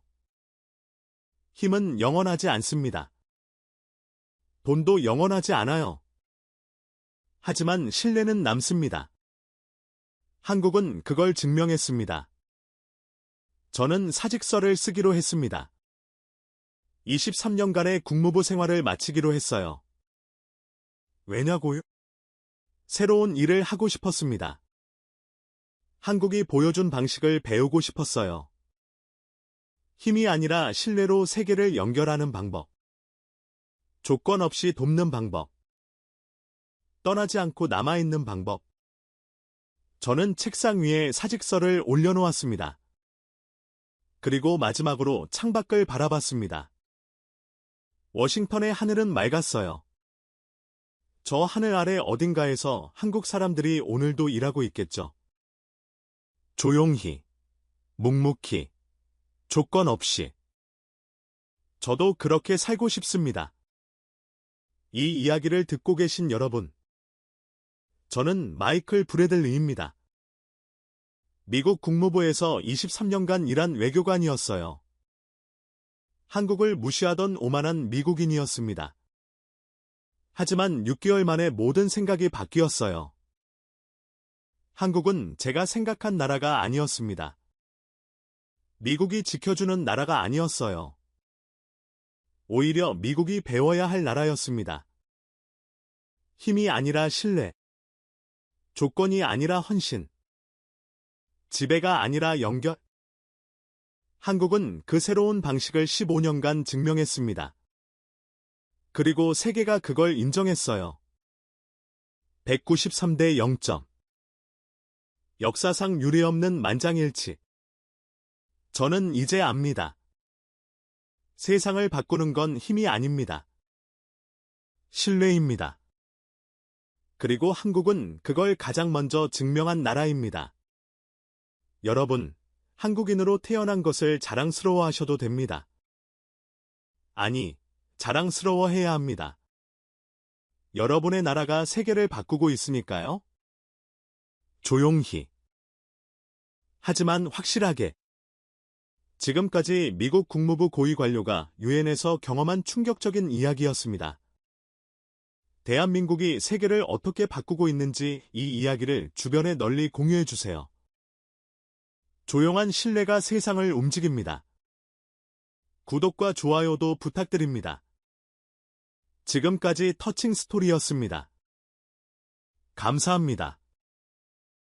Speaker 1: 힘은 영원하지 않습니다. 돈도 영원하지 않아요. 하지만 신뢰는 남습니다. 한국은 그걸 증명했습니다. 저는 사직서를 쓰기로 했습니다. 23년간의 국무부 생활을 마치기로 했어요. 왜냐고요? 새로운 일을 하고 싶었습니다. 한국이 보여준 방식을 배우고 싶었어요. 힘이 아니라 신뢰로 세계를 연결하는 방법. 조건 없이 돕는 방법. 떠나지 않고 남아있는 방법. 저는 책상 위에 사직서를 올려놓았습니다. 그리고 마지막으로 창밖을 바라봤습니다. 워싱턴의 하늘은 맑았어요. 저 하늘 아래 어딘가에서 한국 사람들이 오늘도 일하고 있겠죠. 조용히, 묵묵히, 조건 없이. 저도 그렇게 살고 싶습니다. 이 이야기를 듣고 계신 여러분, 저는 마이클 브래들리입니다. 미국 국무부에서 23년간 일한 외교관이었어요. 한국을 무시하던 오만한 미국인이었습니다. 하지만 6개월 만에 모든 생각이 바뀌었어요. 한국은 제가 생각한 나라가 아니었습니다. 미국이 지켜주는 나라가 아니었어요. 오히려 미국이 배워야 할 나라였습니다. 힘이 아니라 신뢰, 조건이 아니라 헌신, 지배가 아니라 연결. 한국은 그 새로운 방식을 15년간 증명했습니다. 그리고 세계가 그걸 인정했어요. 193대 0점. 역사상 유례없는 만장일치. 저는 이제 압니다. 세상을 바꾸는 건 힘이 아닙니다. 신뢰입니다. 그리고 한국은 그걸 가장 먼저 증명한 나라입니다. 여러분, 한국인으로 태어난 것을 자랑스러워하셔도 됩니다. 아니, 자랑스러워해야 합니다. 여러분의 나라가 세계를 바꾸고 있으니까요. 조용히. 하지만 확실하게. 지금까지 미국 국무부 고위 관료가 유엔에서 경험한 충격적인 이야기였습니다. 대한민국이 세계를 어떻게 바꾸고 있는지 이 이야기를 주변에 널리 공유해 주세요. 조용한 신뢰가 세상을 움직입니다. 구독과 좋아요도 부탁드립니다. 지금까지 터칭 스토리였습니다. 감사합니다.